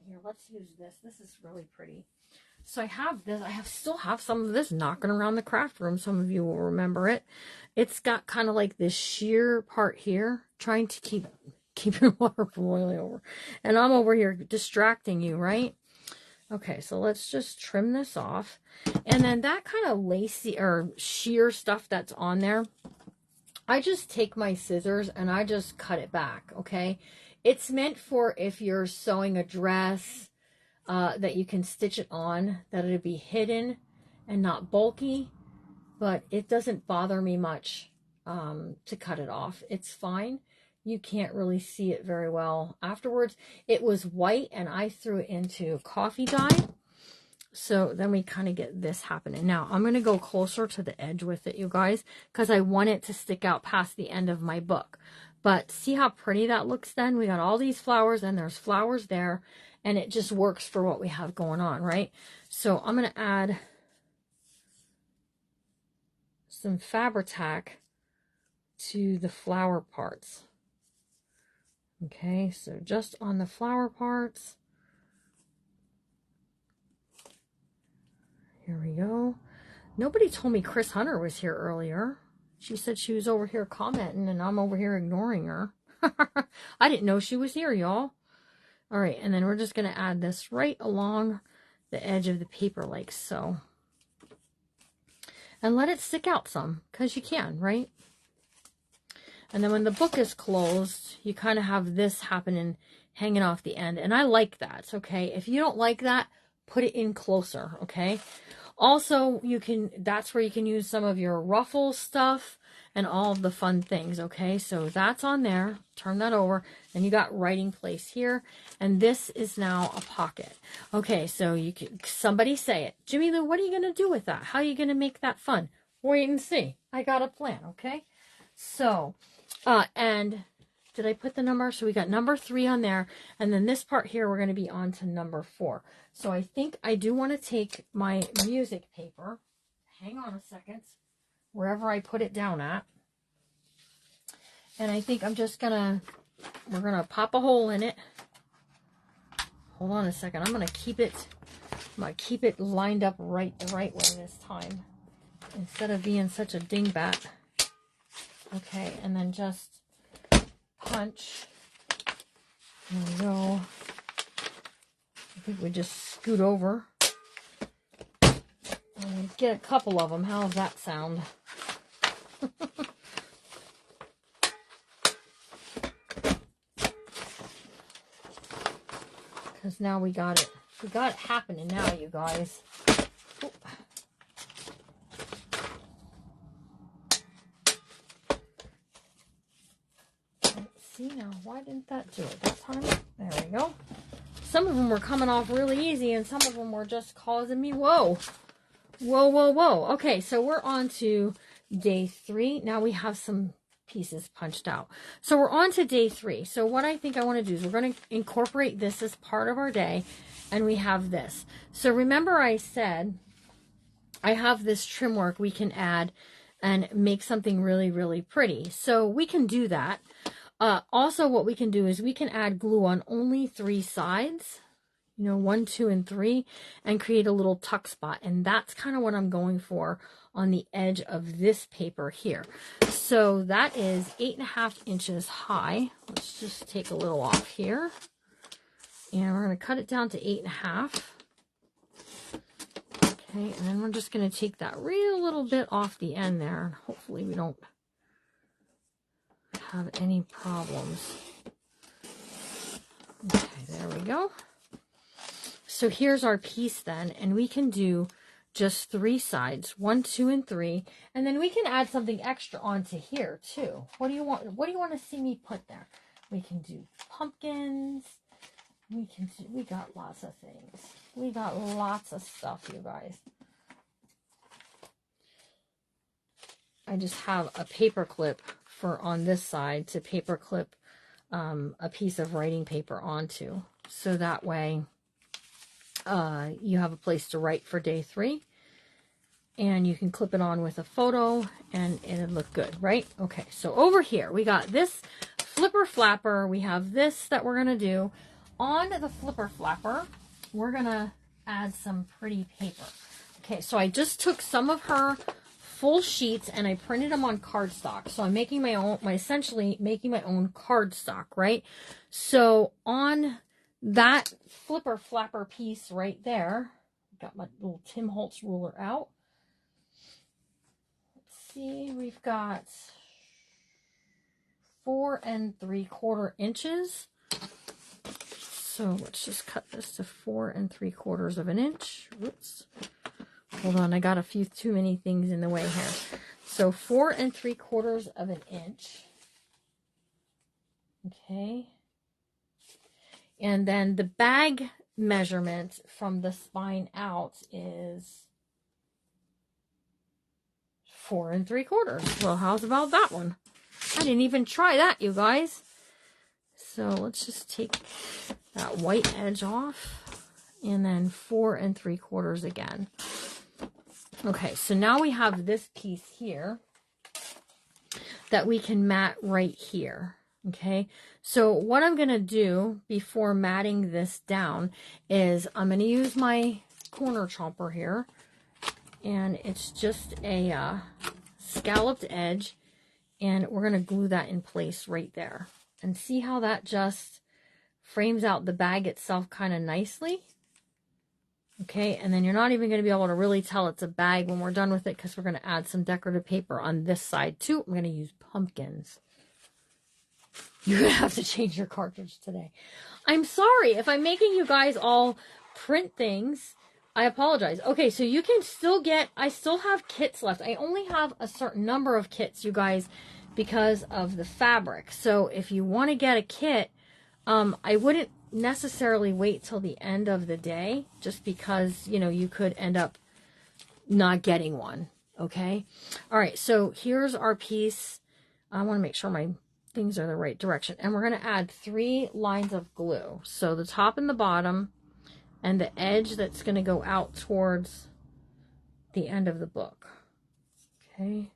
Here, let's use this. This is really pretty. So I have this. Still have some of this knocking around the craft room. Some of you will remember it. It's got kind of like this sheer part here, trying to keep your water from boiling over. And I'm over here distracting you, right? Okay, so let's just trim this off. And then that kind of lacy or sheer stuff that's on there, I just take my scissors and I just cut it back, okay? It's meant for if you're sewing a dress, that you can stitch it on, that it'll be hidden and not bulky, but it doesn't bother me much to cut it off. It's fine. You can't really see it very well afterwards. It was white and I threw it into coffee dye. So then we kind of get this happening. Now I'm going to go closer to the edge with it, you guys, because I want it to stick out past the end of my book. But see how pretty that looks then? We got all these flowers and there's flowers there. And it just works for what we have going on, right? So I'm going to add some Fabri-Tac to the flower parts. Okay, so just on the flower parts. Here we go. Nobody told me Chris Hunter was here earlier. She said she was over here commenting and I'm over here ignoring her. I didn't know she was here, y'all. All right, and then we're just going to add this right along the edge of the paper like so. And let it stick out some, because you can, right? And then when the book is closed, you kind of have this happening, hanging off the end. And I like that, okay? If you don't like that, put it in closer, okay? Also, that's where you can use some of your ruffle stuff and all of the fun things, okay? So that's on there. Turn that over. And you got writing place here. And this is now a pocket. Okay, so somebody say it. Jimmy Lou, what are you going to do with that? How are you going to make that fun? Wait and see. I got a plan, okay? So, and did I put the number? So we got number 3 on there. And then this part here, we're going to be on to number 4. So I think I do want to take my music paper. Hang on a second. Wherever I put it down at. And I think I'm just we're going to pop a hole in it. Hold on a second. I'm going to keep it lined up the right way this time. Instead of being such a dingbat. Okay, and then just punch. There we go. I think we just scoot over. And get a couple of them. How does that sound? Because now we got it. We got it happening now, you guys. Oop. Let's see now. Why didn't that do it this time? There we go. Some of them were coming off really easy, and some of them were just causing me whoa. Whoa, whoa, whoa. Okay, so we're on to day 3. Now we have some pieces punched out. So we're on to day 3. So what I think I want to do is we're going to incorporate this as part of our day, and we have this. So remember I said I have this trim work we can add and make something really, really pretty. So we can do that. Also, what we can do is we can add glue on only 3 sides. 1, 2, and 3, and create a little tuck spot. And that's kind of what I'm going for on the edge of this paper here. So that is 8.5 inches high. Let's just take a little off here. And we're going to cut it down to 8.5. Okay, and then we're just going to take that real little bit off the end there. And hopefully we don't have any problems. Okay, there we go. So here's our piece then, and we can do just 3 sides, 1, 2, and 3, and then we can add something extra onto here too. What do you want? What do you want to see me put there? We can do pumpkins. we got lots of things. We got lots of stuff, you guys. I just have a paper clip for on this side to paper clip a piece of writing paper onto. So that way you have a place to write for day 3. And you can clip it on with a photo and it'll look good, right? Okay, so over here we got this flipper flapper. We have this that we're going to do. On the flipper flapper, we're going to add some pretty paper. Okay, so I just took some of her full sheets and I printed them on cardstock. So I'm making my own, essentially making my own cardstock, right? So on that flipper flapper piece right there, got my little Tim Holtz ruler out. Let's see, we've got 4 3/4 inches. So let's just cut this to 4 3/4 of an inch. Whoops. Hold on, I got a few too many things in the way here. So 4 3/4 of an inch. Okay. And then the bag measurement from the spine out is 4 3/4. Well, how's about that one? I didn't even try that, you guys. So let's just take that white edge off and then 4 3/4 again. Okay, so now we have this piece here that we can mat right here. Okay, so what I'm going to do before matting this down is I'm going to use my corner chomper here, and it's just a scalloped edge, and we're going to glue that in place right there. And see how that just frames out the bag itself kind of nicely? Okay, and then you're not even going to be able to really tell it's a bag when we're done with it because we're going to add some decorative paper on this side too. I'm going to use pumpkins. You're going to have to change your cartridge today. I'm sorry if I'm making you guys all print things. I apologize. Okay, so you can still get, I still have kits left. I only have a certain number of kits, you guys, because of the fabric. So if you want to get a kit, I wouldn't necessarily wait till the end of the day, just because, you know, you could end up not getting one. Okay. All right. So here's our piece. I want to make sure my things are the right direction, and we're going to add 3 lines of glue. So the top and the bottom and the edge that's going to go out towards the end of the book. Okay.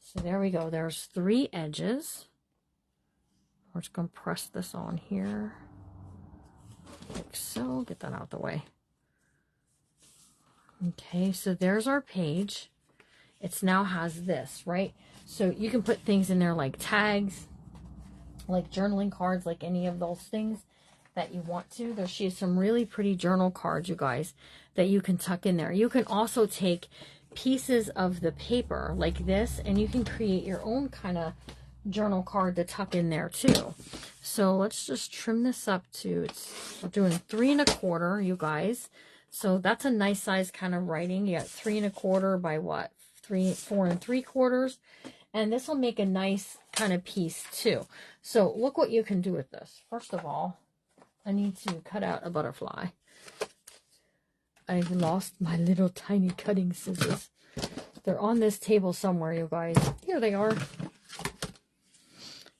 So there we go. There's 3 edges. We're just going to press this on here, like so. Get that out of the way. Okay, so there's our page. It now has this, right? So you can put things in there like tags, like journaling cards, like any of those things that you want to. She has some really pretty journal cards, you guys, that you can tuck in there. You can also take pieces of the paper like this, and you can create your own kind of journal card to tuck in there too. So let's just trim this up to, we're doing 3 1/4, you guys. So that's a nice size kind of writing. You got 3 1/4 by what? 4 3/4. And this will make a nice kind of piece too. So look what you can do with this. First of all, I need to cut out a butterfly. I've lost my little tiny cutting scissors. They're on this table somewhere, you guys. Here they are.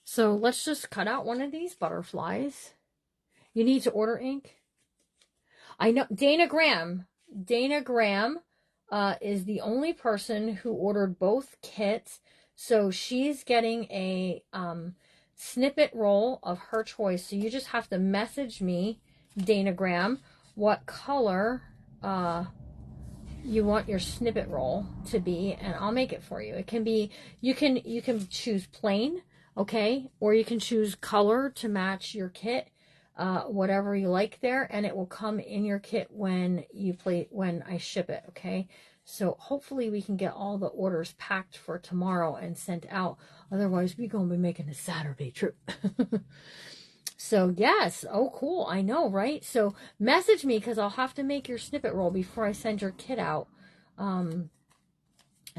So let's just cut out one of these butterflies. You need to order ink. I know Dana Graham is the only person who ordered both kits. So she's getting a snippet roll of her choice. So you just have to message me, Dana Graham, what color you want your snippet roll to be, and I'll make it for you. It can be, you can choose plain, okay, or you can choose color to match your kit, whatever you like there, and it will come in your kit when I ship it, okay? So hopefully we can get all the orders packed for tomorrow and sent out. Otherwise, we're going to be making a Saturday trip. So yes, oh cool, I know, right? So message me, because I'll have to make your snippet roll before I send your kit out.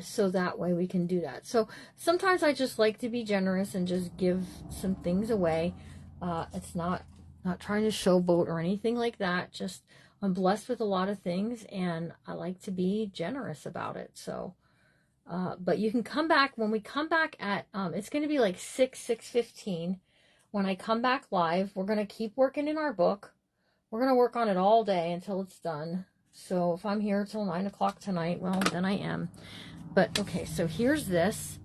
So that way we can do that. So sometimes I just like to be generous and just give some things away. It's not Not trying to showboat or anything like that. Just, I'm blessed with a lot of things, and I like to be generous about it. So, but you can come back, when we come back at, it's going to be like 6:15. When I come back live, we're going to keep working in our book. We're going to work on it all day until it's done. So if I'm here till 9 o'clock tonight, well, then I am. But okay, so here's this.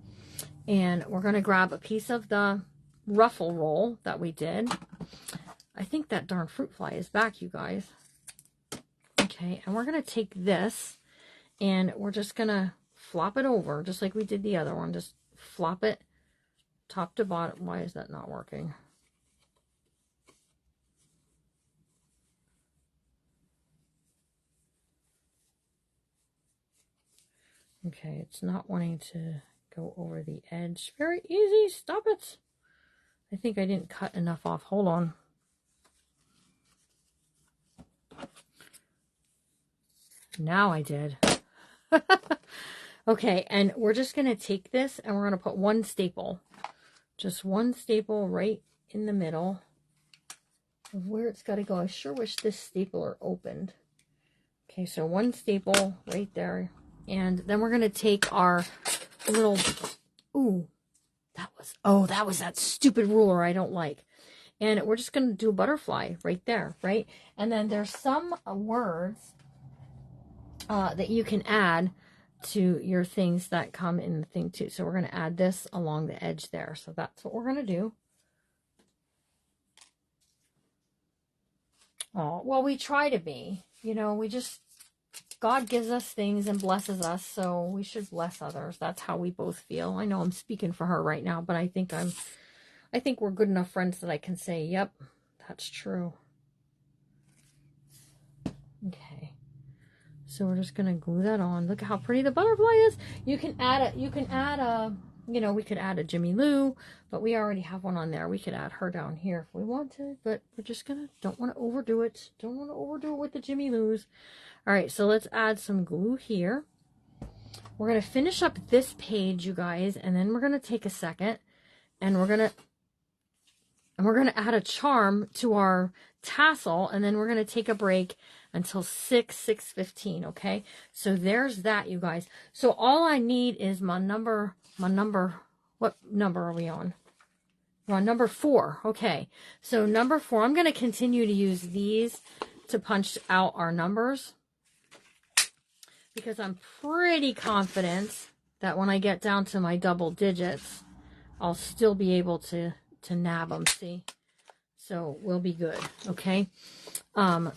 And we're going to grab a piece of the ruffle roll that we did. I think that darn fruit fly is back, you guys. Okay, and we're going to take this and we're just going to flop it over just like we did the other one. Just flop it top to bottom. Why is that not working? Okay, it's not wanting to go over the edge. Very easy. Stop it. I think I didn't cut enough off. Hold on. Now I did. Okay, and we're just going to take this and we're going to put one staple. Just one staple right in the middle of where it's got to go. I sure wish this stapler opened. Okay, so one staple right there. And then we're going to take our little, ooh, that was that stupid ruler I don't like. And we're just going to do a butterfly right there, right? And then there's some words that you can add to your things that come in the thing too. So we're going to add this along the edge there. So that's what we're going to do. Oh, well, we try to be, you know, we just, God gives us things and blesses us, so we should bless others. That's how we both feel. I know I'm speaking for her right now, but I think we're good enough friends that I can say, yep, that's true. Okay. So we're just going to glue that on. Look at how pretty the butterfly is. You can add you know, we could add a Jimmy Lou, but we already have one on there. We could add her down here if we want to, but we're just going to, don't want to overdo it. Don't want to overdo it with the Jimmy Lou's. All right, so let's add some glue here. We're going to finish up this page, you guys, and then we're going to take a second and we're going to add a charm to our tassel, and then we're going to take a break until 6:15, okay? So there's that, you guys. So all I need is my number, what number are we on? We're on number 4, okay. So number 4, I'm going to continue to use these to punch out our numbers, because I'm pretty confident that when I get down to my double digits, I'll still be able to nab them, see? So we'll be good, okay?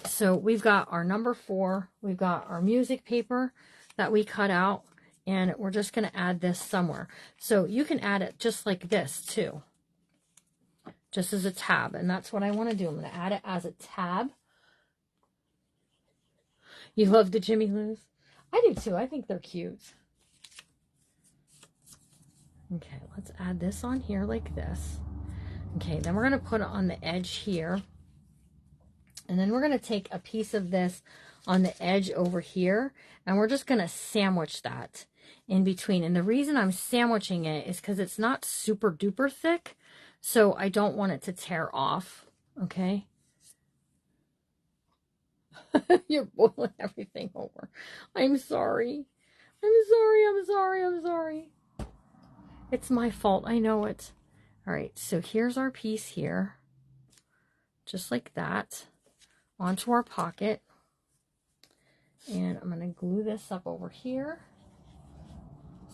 So we've got our number 4, we've got our music paper that we cut out, and we're just going to add this somewhere. So you can add it just like this too, just as a tab, and that's what I want to do. I'm going to add it as a tab. You love the Jimmy Lou's? I do too. I think they're cute. Okay, let's add this on here like this. Okay, then we're going to put it on the edge here. And then we're going to take a piece of this on the edge over here, and we're just going to sandwich that in between. And the reason I'm sandwiching it is because it's not super duper thick, so I don't want it to tear off, okay? You're boiling everything over. I'm sorry. I'm sorry. It's my fault. I know it. All right, so here's our piece here. Just like that. Onto our pocket. And I'm going to glue this up over here.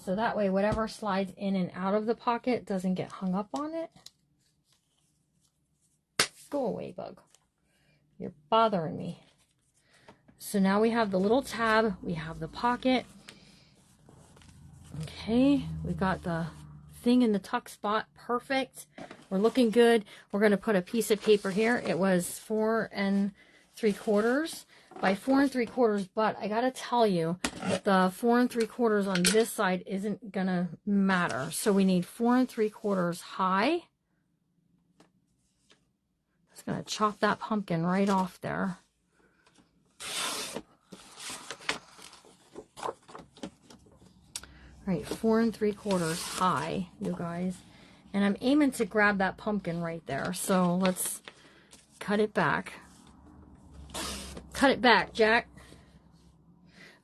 So that way, whatever slides in and out of the pocket doesn't get hung up on it. Go away, bug. You're bothering me. So now we have the little tab, we have the pocket. Okay, we got the thing in the tuck spot, perfect. We're looking good. We're going to put a piece of paper here. It was 4 3/4 by 4 3/4, but I got to tell you, the 4 3/4 on this side isn't going to matter. So we need 4 3/4 high. Just going to chop that pumpkin right off there. All right, 4 3/4 high, you guys. And I'm aiming to grab that pumpkin right there. So let's cut it back. Cut it back, Jack.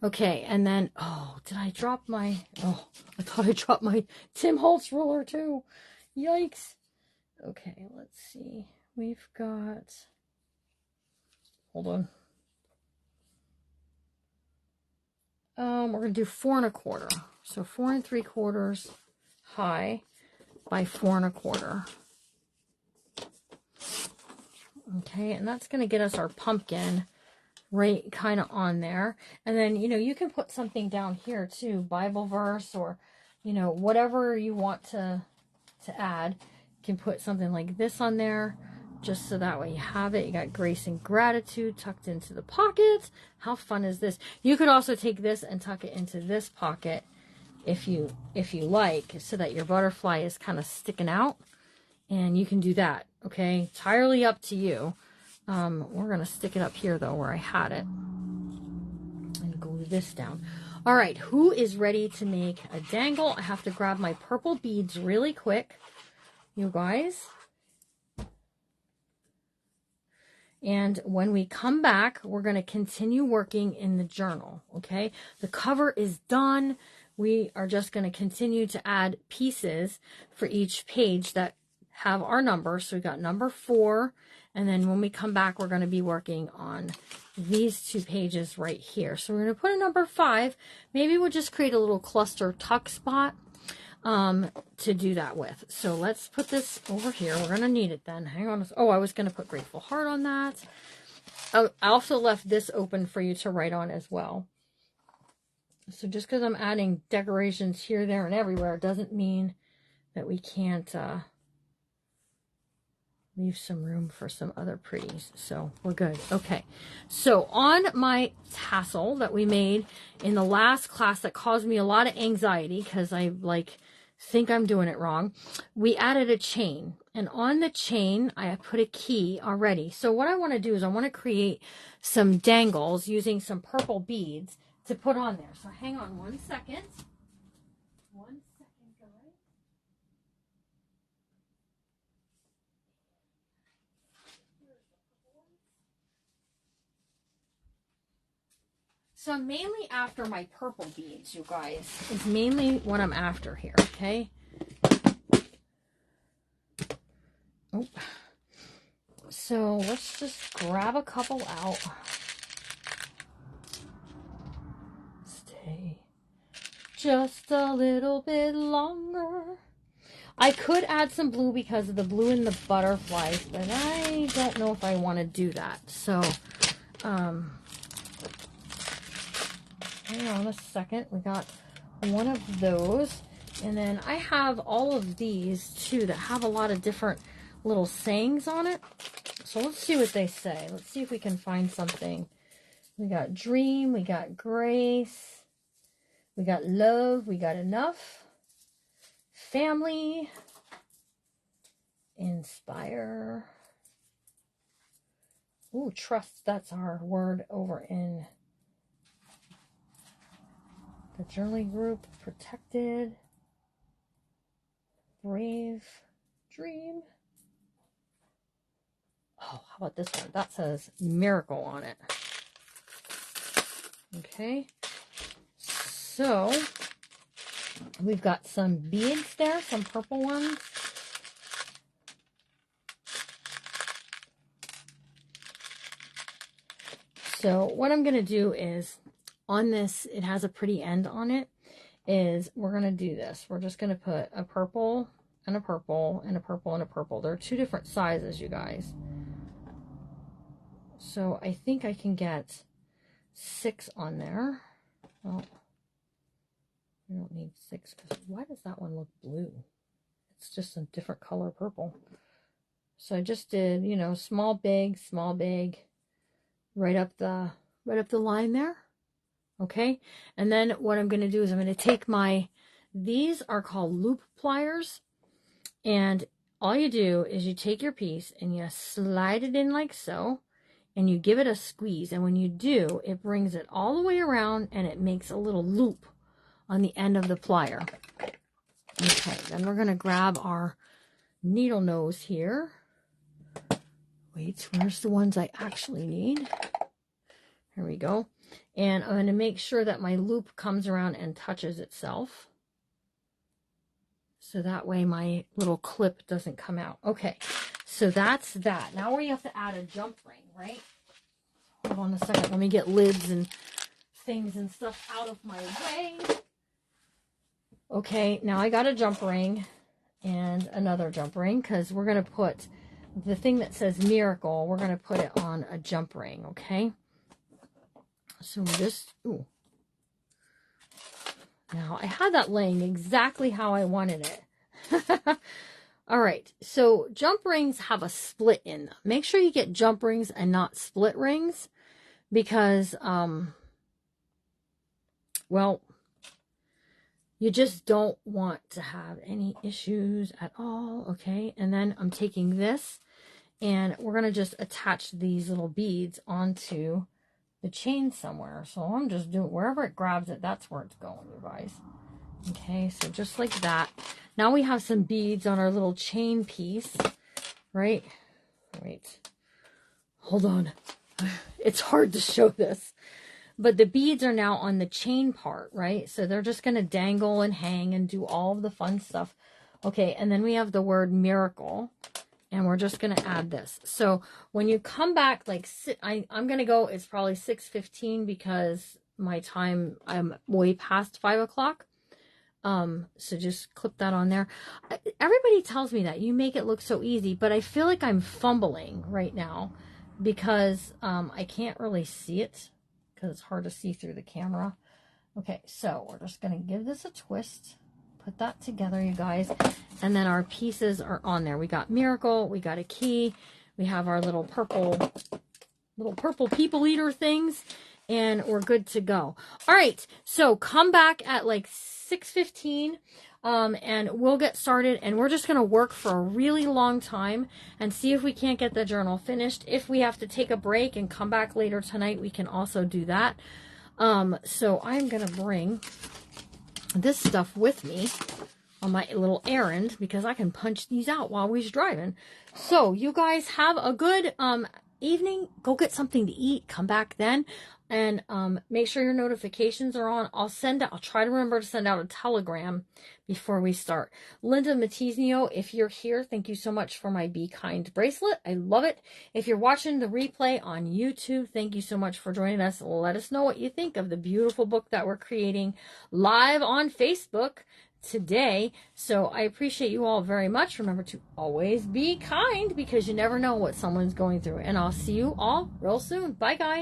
Okay, and then, oh, did I drop my, oh, I thought I dropped my Tim Holtz ruler too. Yikes. Okay, let's see. We've got, hold on. We're going to do 4 1/4. So 4 3/4 high by 4 1/4. Okay, and that's going to get us our pumpkin right kind of on there. And then, you know, you can put something down here too, Bible verse, or, you know, whatever you want to add. You can put something like this on there, just so that way you have it. You got grace and gratitude tucked into the pockets. How fun is this? You could also take this and tuck it into this pocket if you like, so that your butterfly is kind of sticking out. And you can do that, okay? Entirely up to you. We're going to stick it up here, though, where I had it. And glue this down. All right, who is ready to make a dangle? I have to grab my purple beads really quick, you guys. And when we come back, we're going to continue working in the journal, okay? The cover is done. We are just going to continue to add pieces for each page that have our number. So we got number 4, and then when we come back, we're going to be working on these 2 pages right here. So we're going to put a number 5. Maybe we'll just create a little cluster tuck spot to do that with. So let's put this over here. We're going to need it then. Hang on. Oh, I was going to put Grateful Heart on that. I also left this open for you to write on as well. So just because I'm adding decorations here, there, and everywhere doesn't mean that we can't leave some room for some other pretties. So we're good. Okay. So on my tassel that we made in the last class that caused me a lot of anxiety because I think I'm doing it wrong, we added a chain. And on the chain, I put a key already. So what I want to do is I want to create some dangles using some purple beads to put on there. So hang on 1 second. 1 second, guys. So I'm mainly after my purple beads, you guys. Is mainly what I'm after here, okay? Oh. So let's just grab a couple out. Stay just a little bit longer. I could add some blue because of the blue in the butterflies, but I don't know if I want to do that. So, hang on a second. We got one of those. And then I have all of these, too, that have a lot of different little sayings on it. So let's see what they say. Let's see if we can find something. We got dream. We got grace. We got love. We got enough. Family. Inspire. Ooh, trust. That's our word over in the journaling group. Protected. Brave. Dream. Oh, how about this one? That says miracle on it. Okay. So, we've got some beads there, some purple ones. So, what I'm going to do is, on this, it has a pretty end on it, is we're going to do this. We're just going to put a purple and a purple and a purple and a purple. There are 2 different sizes, you guys. So I think I can get 6 on there. Well, I don't need 6 because why does that one look blue? It's just a different color purple. So I just did, you know, small, big, right up the line there. Okay. And then what I'm going to do is I'm going to take these are called loop pliers. And all you do is you take your piece and you slide it in like so. And you give it a squeeze. And when you do, it brings it all the way around and it makes a little loop on the end of the plier. Okay, then we're going to grab our needle nose here wait, where's the ones I actually need? Here we go. And I'm going to make sure that my loop comes around and touches itself. So that way my little clip doesn't come out. Okay, so that's that. Now we have to add a jump ring, right? Hold on a second. Let me get lids and things and stuff out of my way. Okay, now I got a jump ring and another jump ring because we're going to put the thing that says Miracle, we're going to put it on a jump ring, okay? So just, ooh. Now, I had that laying exactly how I wanted it. All right, so jump rings have a split in them. Make sure you get jump rings and not split rings because, well, you just don't want to have any issues at all, okay? And then I'm taking this, and we're going to just attach these little beads onto the chain somewhere. So I'm just doing, wherever it grabs it, that's where it's going, you guys. Okay, so just like that. Now we have some beads on our little chain piece, right? Wait, hold on. It's hard to show this. But the beads are now on the chain part, right? So they're just going to dangle and hang and do all of the fun stuff. Okay, and then we have the word Miracle. And we're just going to add this. So when you come back, like, I'm going to go, it's probably 6:15 because my time, I'm way past 5 o'clock. So just clip that on there. Everybody tells me that you make it look so easy, but I feel like I'm fumbling right now because I can't really see it because it's hard to see through the camera. Okay, so we're just going to give this a twist. Put that together, you guys. And then our pieces are on there. We got Miracle, we got a key, we have our little purple people eater things, and we're good to go. All right, so come back at like 6:15, and we'll get started, and we're just going to work for a really long time and see if we can't get the journal finished. If we have to take a break and come back later tonight, we can also do that. So I'm going to bring this stuff with me on my little errand because I can punch these out while we're driving. So you guys have a good evening. Go get something to eat. Come back then, and make sure your notifications are on. I'll try to remember to send out a telegram before we start. Linda Matizio, if you're here, thank you so much for my Be Kind bracelet. I love it. If you're watching the replay on YouTube, thank you so much for joining us. Let us know what you think of the beautiful book that we're creating live on Facebook today. So I appreciate you all very much. Remember to always be kind because you never know what someone's going through. And I'll see you all real soon. Bye, guys.